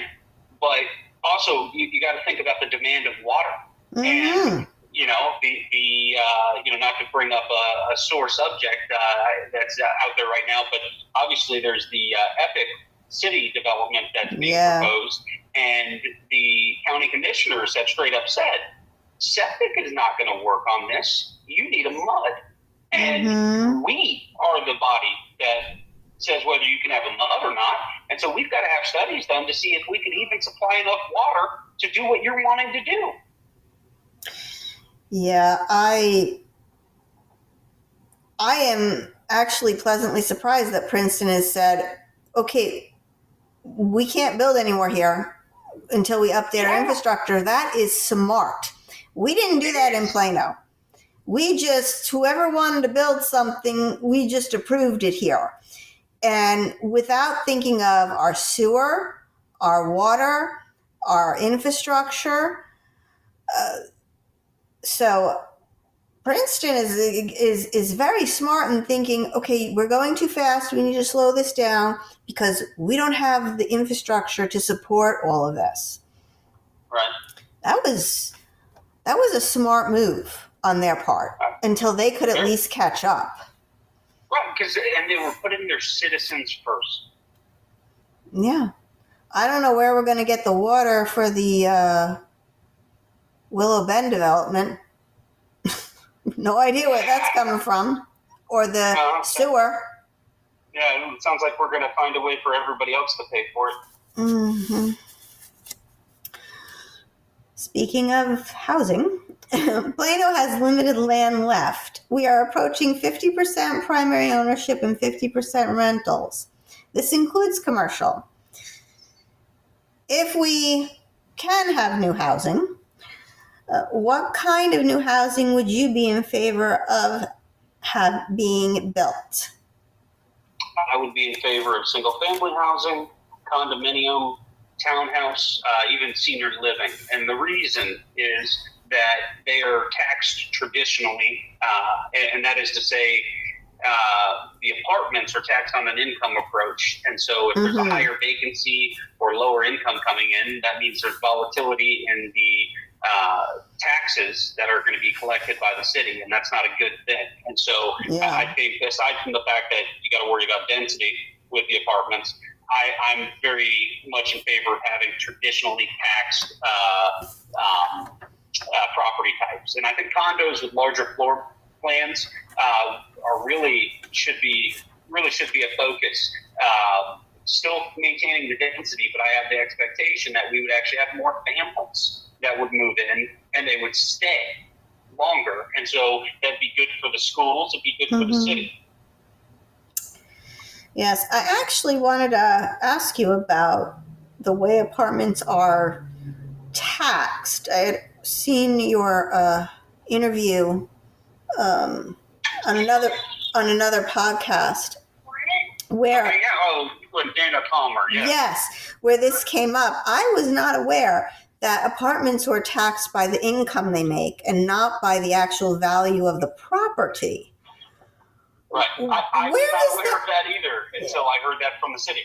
But also, you got to think about the demand of water. Mm-hmm. And not to bring up a sore subject that's out there right now, but obviously there's the Epic City development that's being proposed, and the county commissioners have straight up said, septic is not going to work on this. You need a mud. And we are the body that says whether you can have a mud or not. And so we've got to have studies done to see if we can even supply enough water to do what you're wanting to do. Yeah, I am actually pleasantly surprised that Princeton has said, okay, we can't build anymore here until we update our infrastructure. That is smart. We didn't do that in Plano. We just, whoever wanted to build something, we just approved it here. And without thinking of our sewer, our water, our infrastructure. So Princeton is very smart in thinking, okay, we're going too fast. We need to slow this down because we don't have the infrastructure to support all of this. Right. That was a smart move on their part until they could at least catch up. Right, and they were putting their citizens first. Yeah. I don't know where we're going to get the water for the Willow Bend development. No idea where that's coming from. Or the sewer. Yeah, it sounds like we're going to find a way for everybody else to pay for it. Mm-hmm. Speaking of housing, Plano has limited land left. We are approaching 50% primary ownership and 50% rentals. This includes commercial. If we can have new housing, what kind of new housing would you be in favor of being built? I would be in favor of single-family housing, condominium, townhouse, even senior living. And the reason is that they are taxed traditionally, and that is to say, the apartments are taxed on an income approach. And so if there's a higher vacancy or lower income coming in, that means there's volatility in the taxes that are going to be collected by the city, and that's not a good thing. And so I think, aside from the fact that you got to worry about density with the apartments, I'm very much in favor of having traditionally taxed property types. And I think condos with larger floor plans should be a focus. Still maintaining the density, but I have the expectation that we would actually have more families that would move in and they would stay longer. And so that'd be good for the schools, it'd be good for the city. Yes, I actually wanted to ask you about the way apartments are taxed. I had seen your interview on another podcast where Dana Palmer, yes, where this came up. I was not aware that apartments were taxed by the income they make and not by the actual value of the property. Right. I was not aware of that either until I heard that from the city.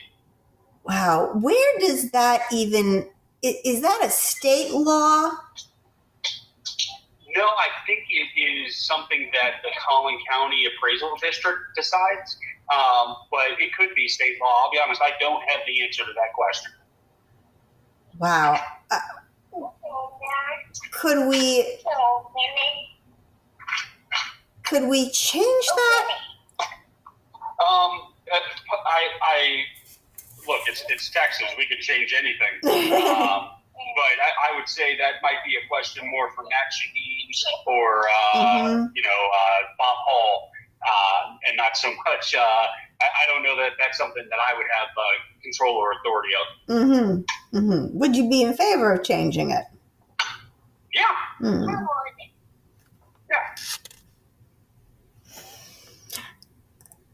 Wow. Where does that even... Is that a state law? No, I think it is something that the Collin County Appraisal District decides, but it could be state law. I'll be honest, I don't have the answer to that question. Wow. Could we change that? Look, it's Texas. We could change anything. But I would say that might be a question more for Matt Shaheen or Bob Hall, and not so much. I don't know that that's something that I would have control or authority of. Would you be in favor of changing it? Yeah. Yeah.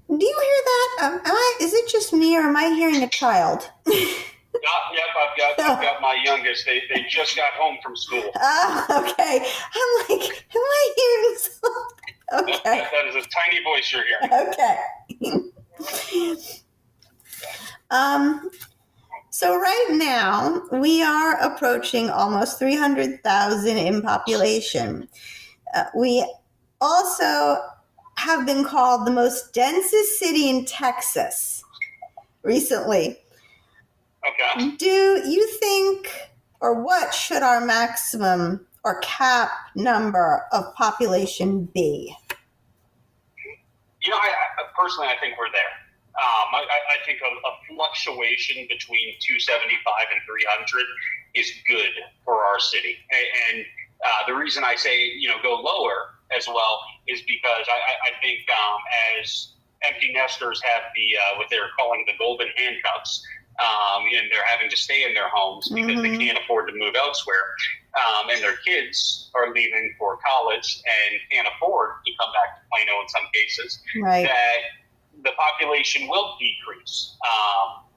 Do you hear that? Is it just me, or am I hearing a child? Yep, I've got my youngest. They just got home from school. Oh, okay. I'm like, am I hearing something? Okay. That is a tiny voice you're hearing. Okay. So right now, we are approaching almost 300,000 in population. We also have been called the most densest city in Texas recently. Okay. Do you think, or what should our maximum or cap number of population be? I personally, I think we're there. I think a fluctuation between 275 and 300 is good for our city. And the reason I say, go lower as well is because I think as empty nesters have what they're calling the golden handcuffs, and they're having to stay in their homes because they can't afford to move elsewhere, and their kids are leaving for college and can't afford to come back to Plano in some cases, Right. that the population will decrease.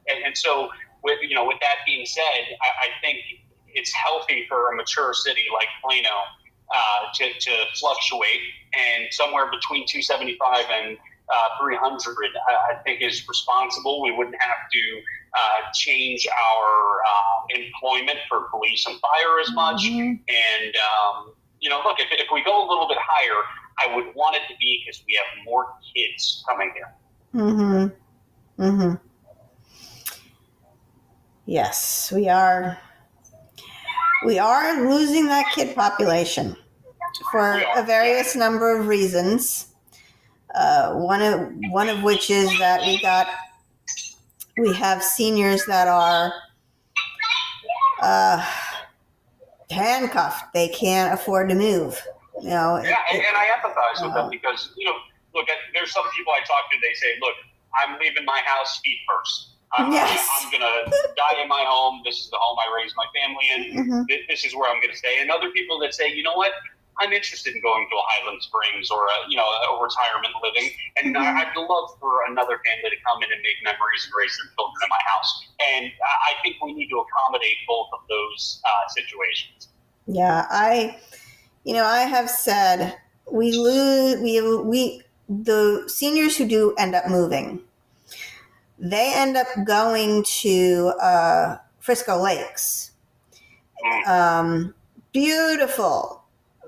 And so, with that being said, I think it's healthy for a mature city like Plano to fluctuate, and somewhere between 275 and 300, I think is responsible. We wouldn't have to change our employment for police and fire as much. And, look, if we go a little bit higher, I would want it to be because we have more kids coming here. Yes, we are. We are losing that kid population for a various number of reasons. One of which is that we have seniors that are handcuffed. They can't afford to move. And I empathize with them because look, there's some people I talk to. They say, "Look, I'm leaving my house feet first. Yes. I'm gonna die in my home. This is the home I raised my family in. This is where I'm gonna stay." And other people that say, "You know what? I'm interested in going to a Highland Springs or a retirement living, and I'd love for another family to come in and make memories and raise their children in my house." And I think we need to accommodate both of those situations. Yeah, I have said the seniors who do end up moving, they end up going to Frisco Lakes. Beautiful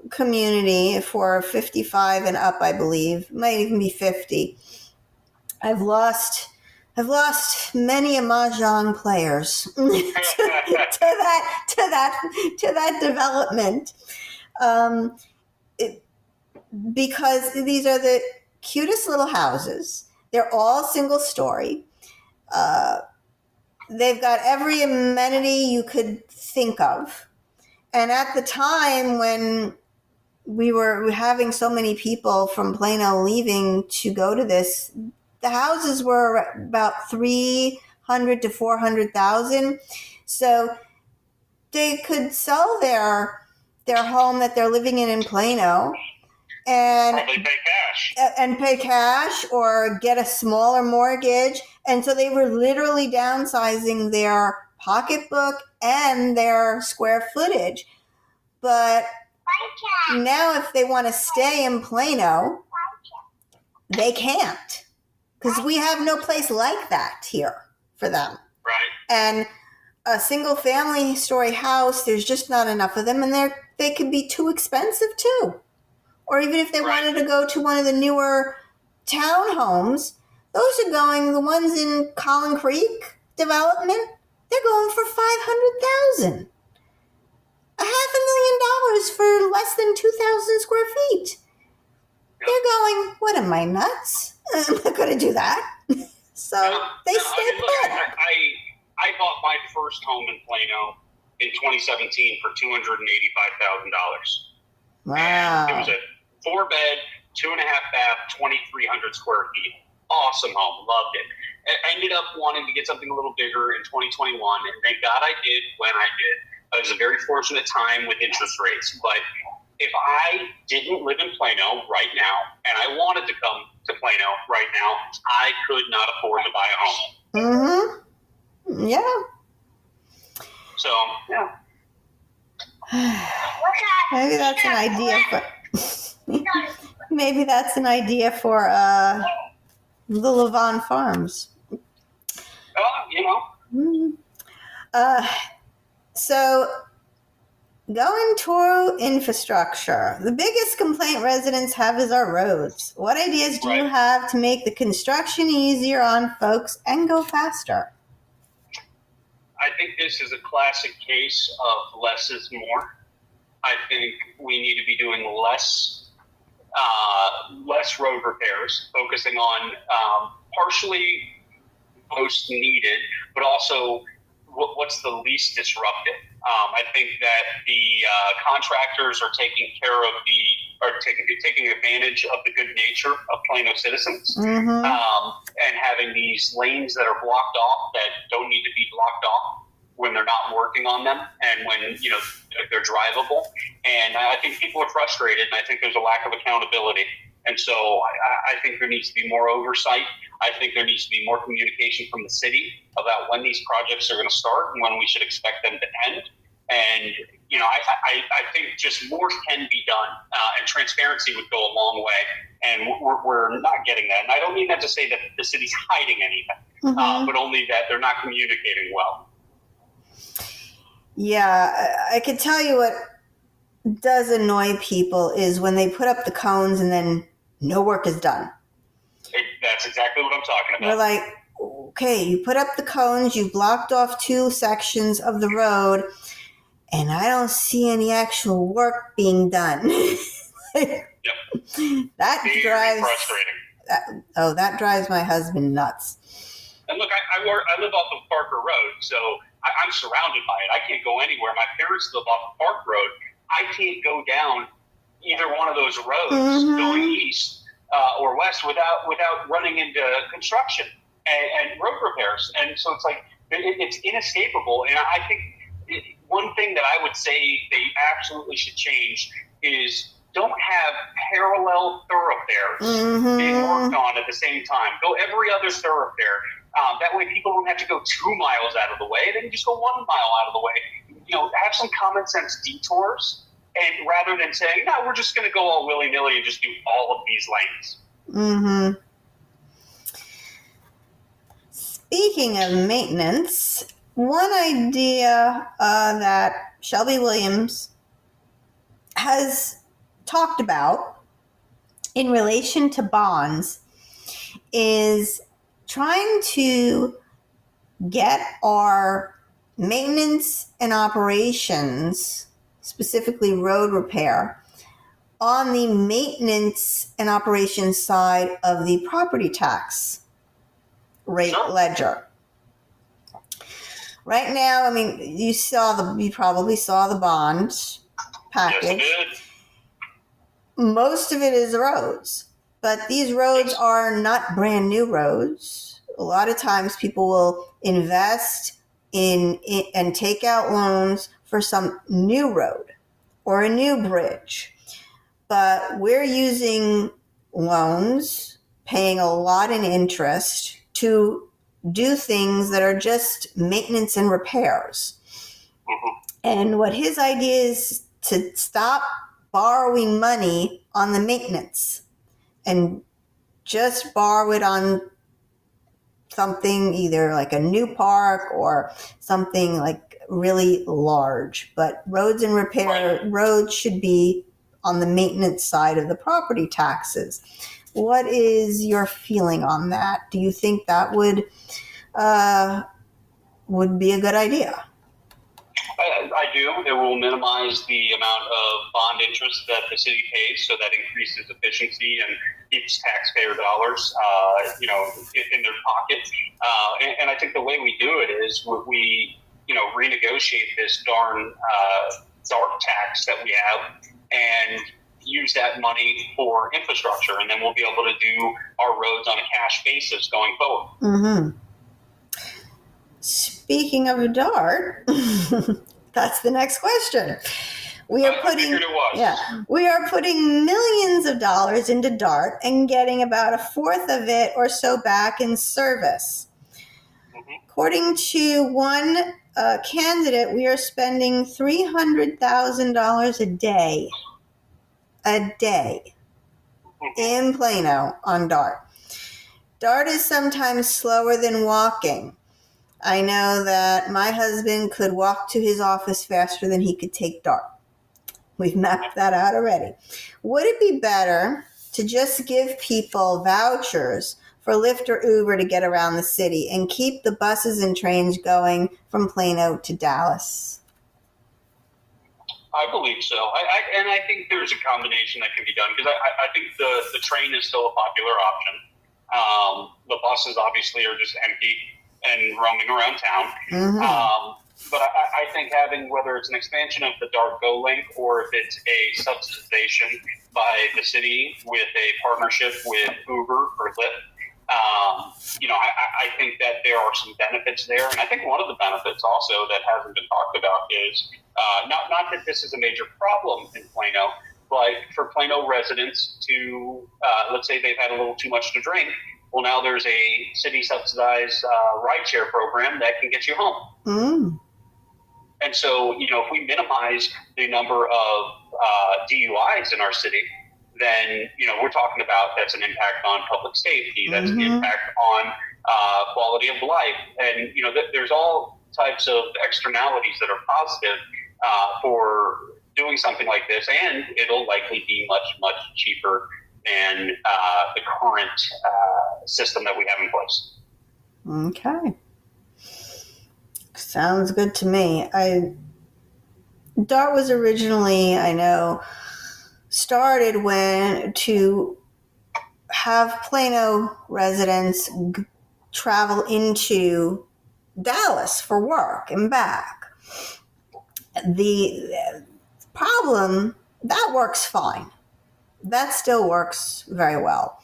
community for 55 and up, I believe. Might even be 50. I've lost many a mahjong players to that development, because these are the cutest little houses. They're all single story. They've got every amenity you could think of. And at the time when we were having so many people from Plano leaving to go to this, the houses were about 300 to 400,000. So they could sell their home that they're living in Plano and pay cash or get a smaller mortgage. And so they were literally downsizing their pocketbook and their square footage. But now if they want to stay in Plano, they can't, because we have no place like that here for them. Right. And a single family story house, there's just not enough of them, and they could be too expensive too. Or even if they wanted to go to one of the newer townhomes, those are going, the ones in Collin Creek development, they're going for $500,000. $500,000 for less than 2,000 square feet. They're going, what am I, nuts? I'm not going to do that. So they stay put. I bought my first home in Plano in 2017 for $285,000. Wow. And it was a 4-bed, 2.5 bath, 2,300 square feet. Awesome home. Loved it. I ended up wanting to get something a little bigger in 2021, and thank God I did when I did. It was a very fortunate time with interest rates. But if I didn't live in Plano right now, and I wanted to come to Plano right now, I could not afford to buy a home. Yeah. So, yeah. Maybe that's an idea for the Levon Farms. So Going to infrastructure. The biggest complaint residents have is our roads. What ideas do you have to make the construction easier on folks and go faster? I think this is a classic case of less is more. I think we need to be doing less road repairs, focusing on partially most needed, but also what's the least disruptive. I think that the contractors are taking advantage of the good nature of Plano citizens, and having these lanes that are blocked off that don't need to be blocked off when they're not working on them, and when they're drivable. And I think people are frustrated, and I think there's a lack of accountability. And so I think there needs to be more oversight. I think there needs to be more communication from the city about when these projects are going to start and when we should expect them to end. And, I think just more can be done, and transparency would go a long way. And we're not getting that. And I don't mean that to say that the city's hiding anything, but only that they're not communicating well. Yeah, I could tell you what does annoy people is when they put up the cones and then no work is done. That's exactly what I'm talking about. We're like, okay, you put up the cones, you blocked off 2 sections of the road, and I don't see any actual work being done. Yep. That Very drives frustrating. That drives my husband nuts. And look, I live off of Parker Road, so I'm surrounded by it. I can't go anywhere. My parents live off of Park Road. I can't go down either one of those roads going east or west without running into construction and road repairs. And so it's like it's inescapable. And I think one thing that I would say they absolutely should change is don't have parallel thoroughfares being worked on at the same time. Go every other thoroughfare. That way people don't have to go 2 miles out of the way. They can just go 1 mile out of the way. Have some common sense detours. And rather than saying, no, we're just going to go all willy-nilly and just do all of these lanes. Speaking of maintenance, one idea that Shelby Williams has talked about in relation to bonds is trying to get our maintenance and operations, specifically road repair, on the maintenance and operations side of the property tax rate ledger. Right now, you probably saw the bond package. Yes, Most of it is roads, but these roads are not brand new roads. A lot of times people will invest in and take out loans for some new road or a new bridge. But we're using loans, paying a lot in interest to do things that are just maintenance and repairs. And what his idea is to stop borrowing money on the maintenance and just borrow it on something either like a new park or something like really large. But roads and roads should be on the maintenance side of the property taxes. What is your feeling on that? Do you think that would be a good idea? I do. It will minimize the amount of bond interest that the city pays, so that increases efficiency and keeps taxpayer dollars, in their pocket. And I think the way we do it is we renegotiate this darn DART tax that we have and use that money for infrastructure, and then we'll be able to do our roads on a cash basis going forward. Speaking of DART, that's the next question. We are putting millions of dollars into DART and getting about a fourth of it or so back in service. According to one candidate, we are spending $300,000 a day in Plano on DART. DART is sometimes slower than walking. I know that my husband could walk to his office faster than he could take DART. We've mapped that out already. Would it be better to just give people vouchers for Lyft or Uber to get around the city and keep the buses and trains going from Plano to Dallas? I believe so. And I think there's a combination that can be done because I think the train is still a popular option. The buses obviously are just empty and roaming around town. Mm-hmm. But I think having, whether it's an expansion of the Dart Go link or if it's a subsidization by the city with a partnership with Uber or Lyft, I think that there are some benefits there. And I think one of the benefits also that hasn't been talked about is not that this is a major problem in Plano, but for Plano residents to, let's say they've had a little too much to drink, well, now there's a city-subsidized rideshare program that can get you home. Mm. And so, if we minimize the number of DUIs in our city, then, we're talking about that's an impact on public safety, that's an impact on quality of life. And, there's all types of externalities that are positive for doing something like this, and it'll likely be much, much cheaper than the current system that we have in place. Okay. Sounds good to me. DART was originally, I know, started to have Plano residents travel into Dallas for work and back. The problem, that works fine. That still works very well.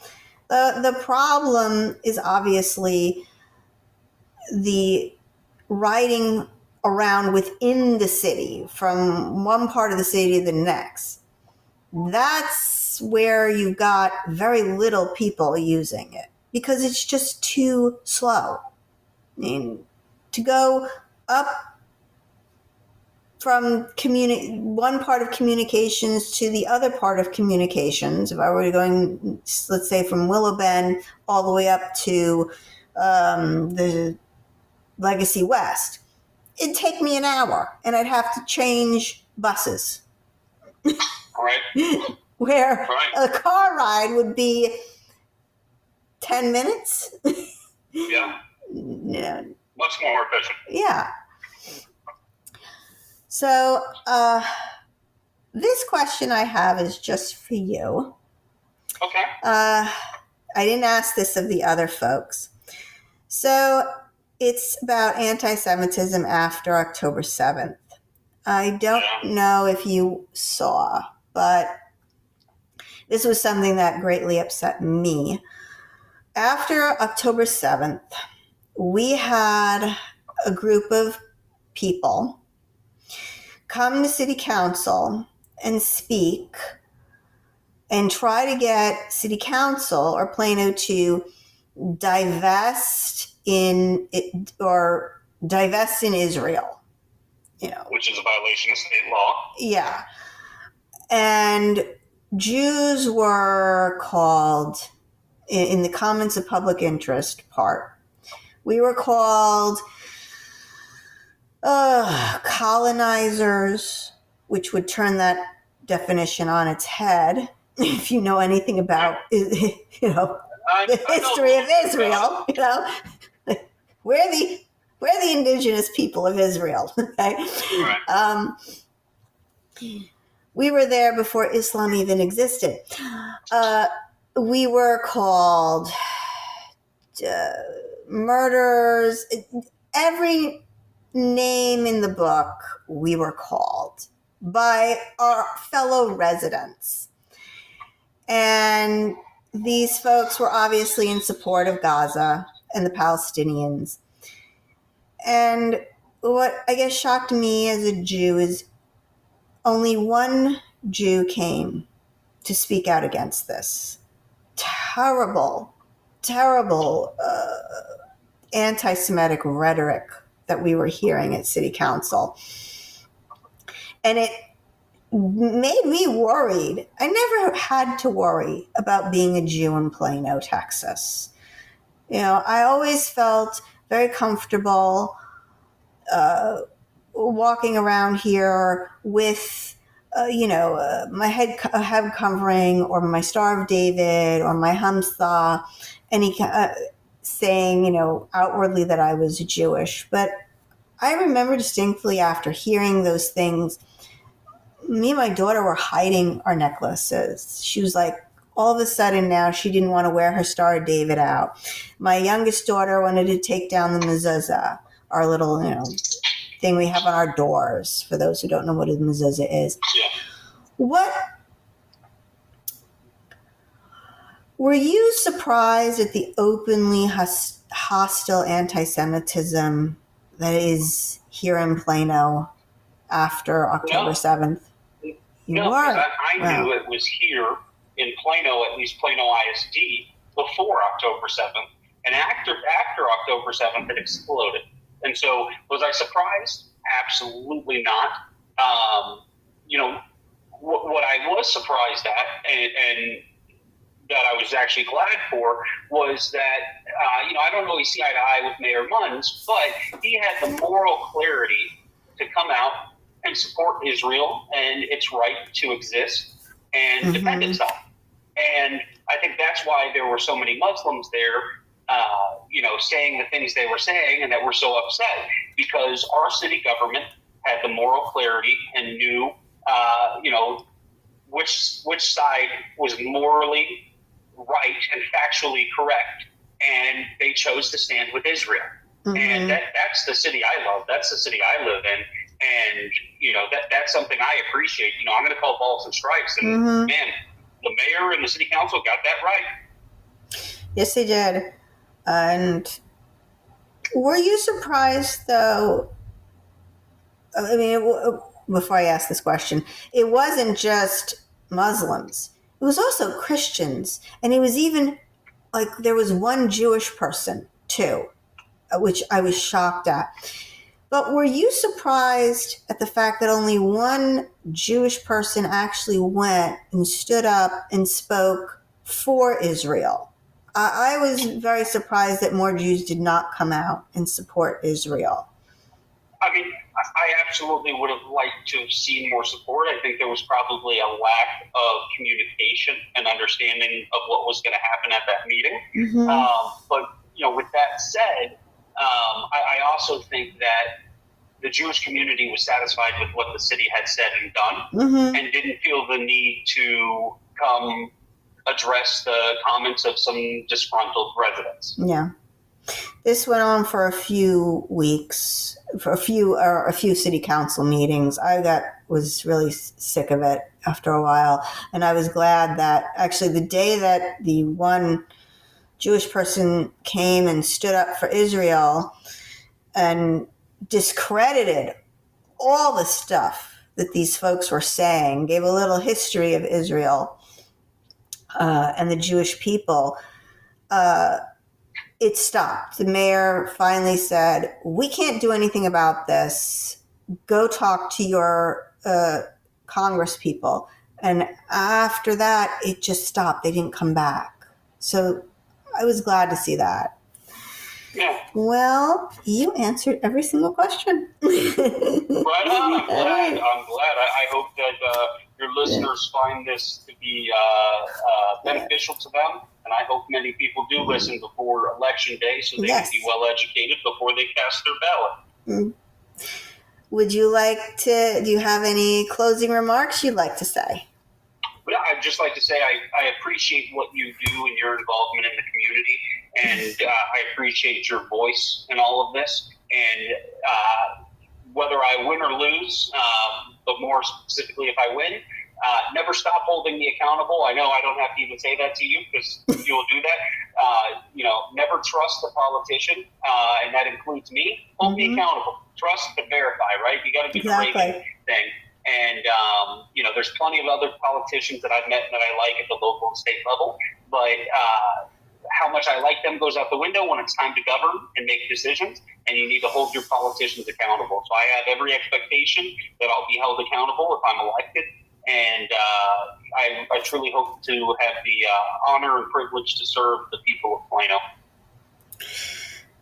The problem is obviously the riding around within the city from one part of the city to the next. That's where you've got very little people using it because it's just too slow. I mean, to go up from one part of communications to the other part of communications, if I were going, let's say, from Willow Bend all the way up to the Legacy West, it'd take me an hour, and I'd have to change buses. Right. Where a car ride would be 10 minutes. Yeah. Much more efficient. Yeah. So this question I have is just for you. Okay. I didn't ask this of the other folks. So it's about anti-Semitism after October 7th. I don't know if you saw, but this was something that greatly upset me. After October 7th, we had a group of people come to city council and speak and try to get city council or Plano to divest in Israel. Which is a violation of state law. Yeah. And Jews were called, in the comments of public interest part, we were called colonizers, which would turn that definition on its head. If you know anything about, the history of Israel, we're the indigenous people of Israel. Okay, right. We were there before Islam even existed. We were called murderers. Every name in the book we were called by our fellow residents. And these folks were obviously in support of Gaza and the Palestinians. And what I guess shocked me as a Jew is only one Jew came to speak out against this. Terrible anti-Semitic rhetoric that we were hearing at city council. And it made me worried. I never had to worry about being a Jew in Plano, Texas. I always felt very comfortable walking around here with my head covering or my Star of David or my Hamsa, any saying, outwardly that I was Jewish. But I remember distinctly after hearing those things, me and my daughter were hiding our necklaces. She was like, all of a sudden now she didn't want to wear her Star of David out. My youngest daughter wanted to take down the mezuzah, our little, thing we have on our doors, for those who don't know what a mezuzah is. Yeah. What were you surprised at the openly hostile anti-Semitism that is here in Plano after October 7th? You No, were. because I knew it was here in Plano, at least Plano ISD, before October 7th. And after October 7th, it exploded. And so, was I surprised? Absolutely not. What I was surprised at, and that I was actually glad for, was that, I don't really see eye to eye with Mayor Munns, but he had the moral clarity to come out and support Israel and its right to exist and defend itself. And I think that's why there were so many Muslims there, saying the things they were saying and that were so upset, because our city government had the moral clarity and knew, which side was morally right and factually correct, and they chose to stand with Israel. And that's the city I love. That's the city I live in. And, that's something I appreciate. I'm going to call balls and strikes. And, man, the mayor and the city council got that right. Yes, they did. And were you surprised, though? I mean, before I ask this question, it wasn't just Muslims. It was also Christians. And it was even like there was one Jewish person, too, which I was shocked at. But were you surprised at the fact that only one Jewish person actually went and stood up and spoke for Israel? I was very surprised that more Jews did not come out and support Israel. I mean, I absolutely would have liked to have seen more support. I think there was probably a lack of communication and understanding of what was going to happen at that meeting. But, with that said, I also think that the Jewish community was satisfied with what the city had said and done, and didn't feel the need to come address the comments of some disgruntled residents. Yeah. This went on for a few weeks, for a few city council meetings. I was really sick of it after a while, and I was glad that actually the day that the one Jewish person came and stood up for Israel and discredited all the stuff that these folks were saying, gave a little history of Israel and the Jewish people, it stopped. The mayor finally said, we can't do anything about this. Go talk to your Congress people. And after that, it just stopped. They didn't come back. So I was glad to see that. Yeah. Well, you answered every single question. Right on. I'm glad. I hope that your listeners find this to be beneficial to them. And I hope many people do listen before Election Day so they can be well educated before they cast their ballot. Would you do you have any closing remarks you'd like to say? But I'd just like to say I appreciate what you do and your involvement in the community, and I appreciate your voice in all of this. And whether I win or lose, but more specifically if I win, never stop holding me accountable. I know I don't have to even say that to you because you will do that. Never trust a politician, and that includes me. Hold me accountable. Trust but verify, right? You got to do the right thing. And, there's plenty of other politicians that I've met that I like at the local and state level, but how much I like them goes out the window when it's time to govern and make decisions, and you need to hold your politicians accountable. So I have every expectation that I'll be held accountable if I'm elected, and I truly hope to have the honor and privilege to serve the people of Plano.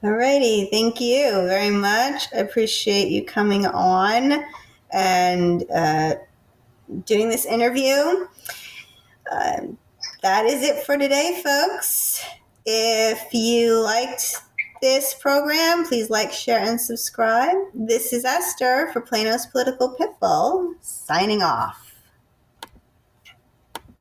All righty. Thank you very much. I appreciate you coming on and doing this interview. That is it for today, folks. If you liked this program, please like, share, and subscribe. This is Esther for Plano's Political Pitbull, signing off.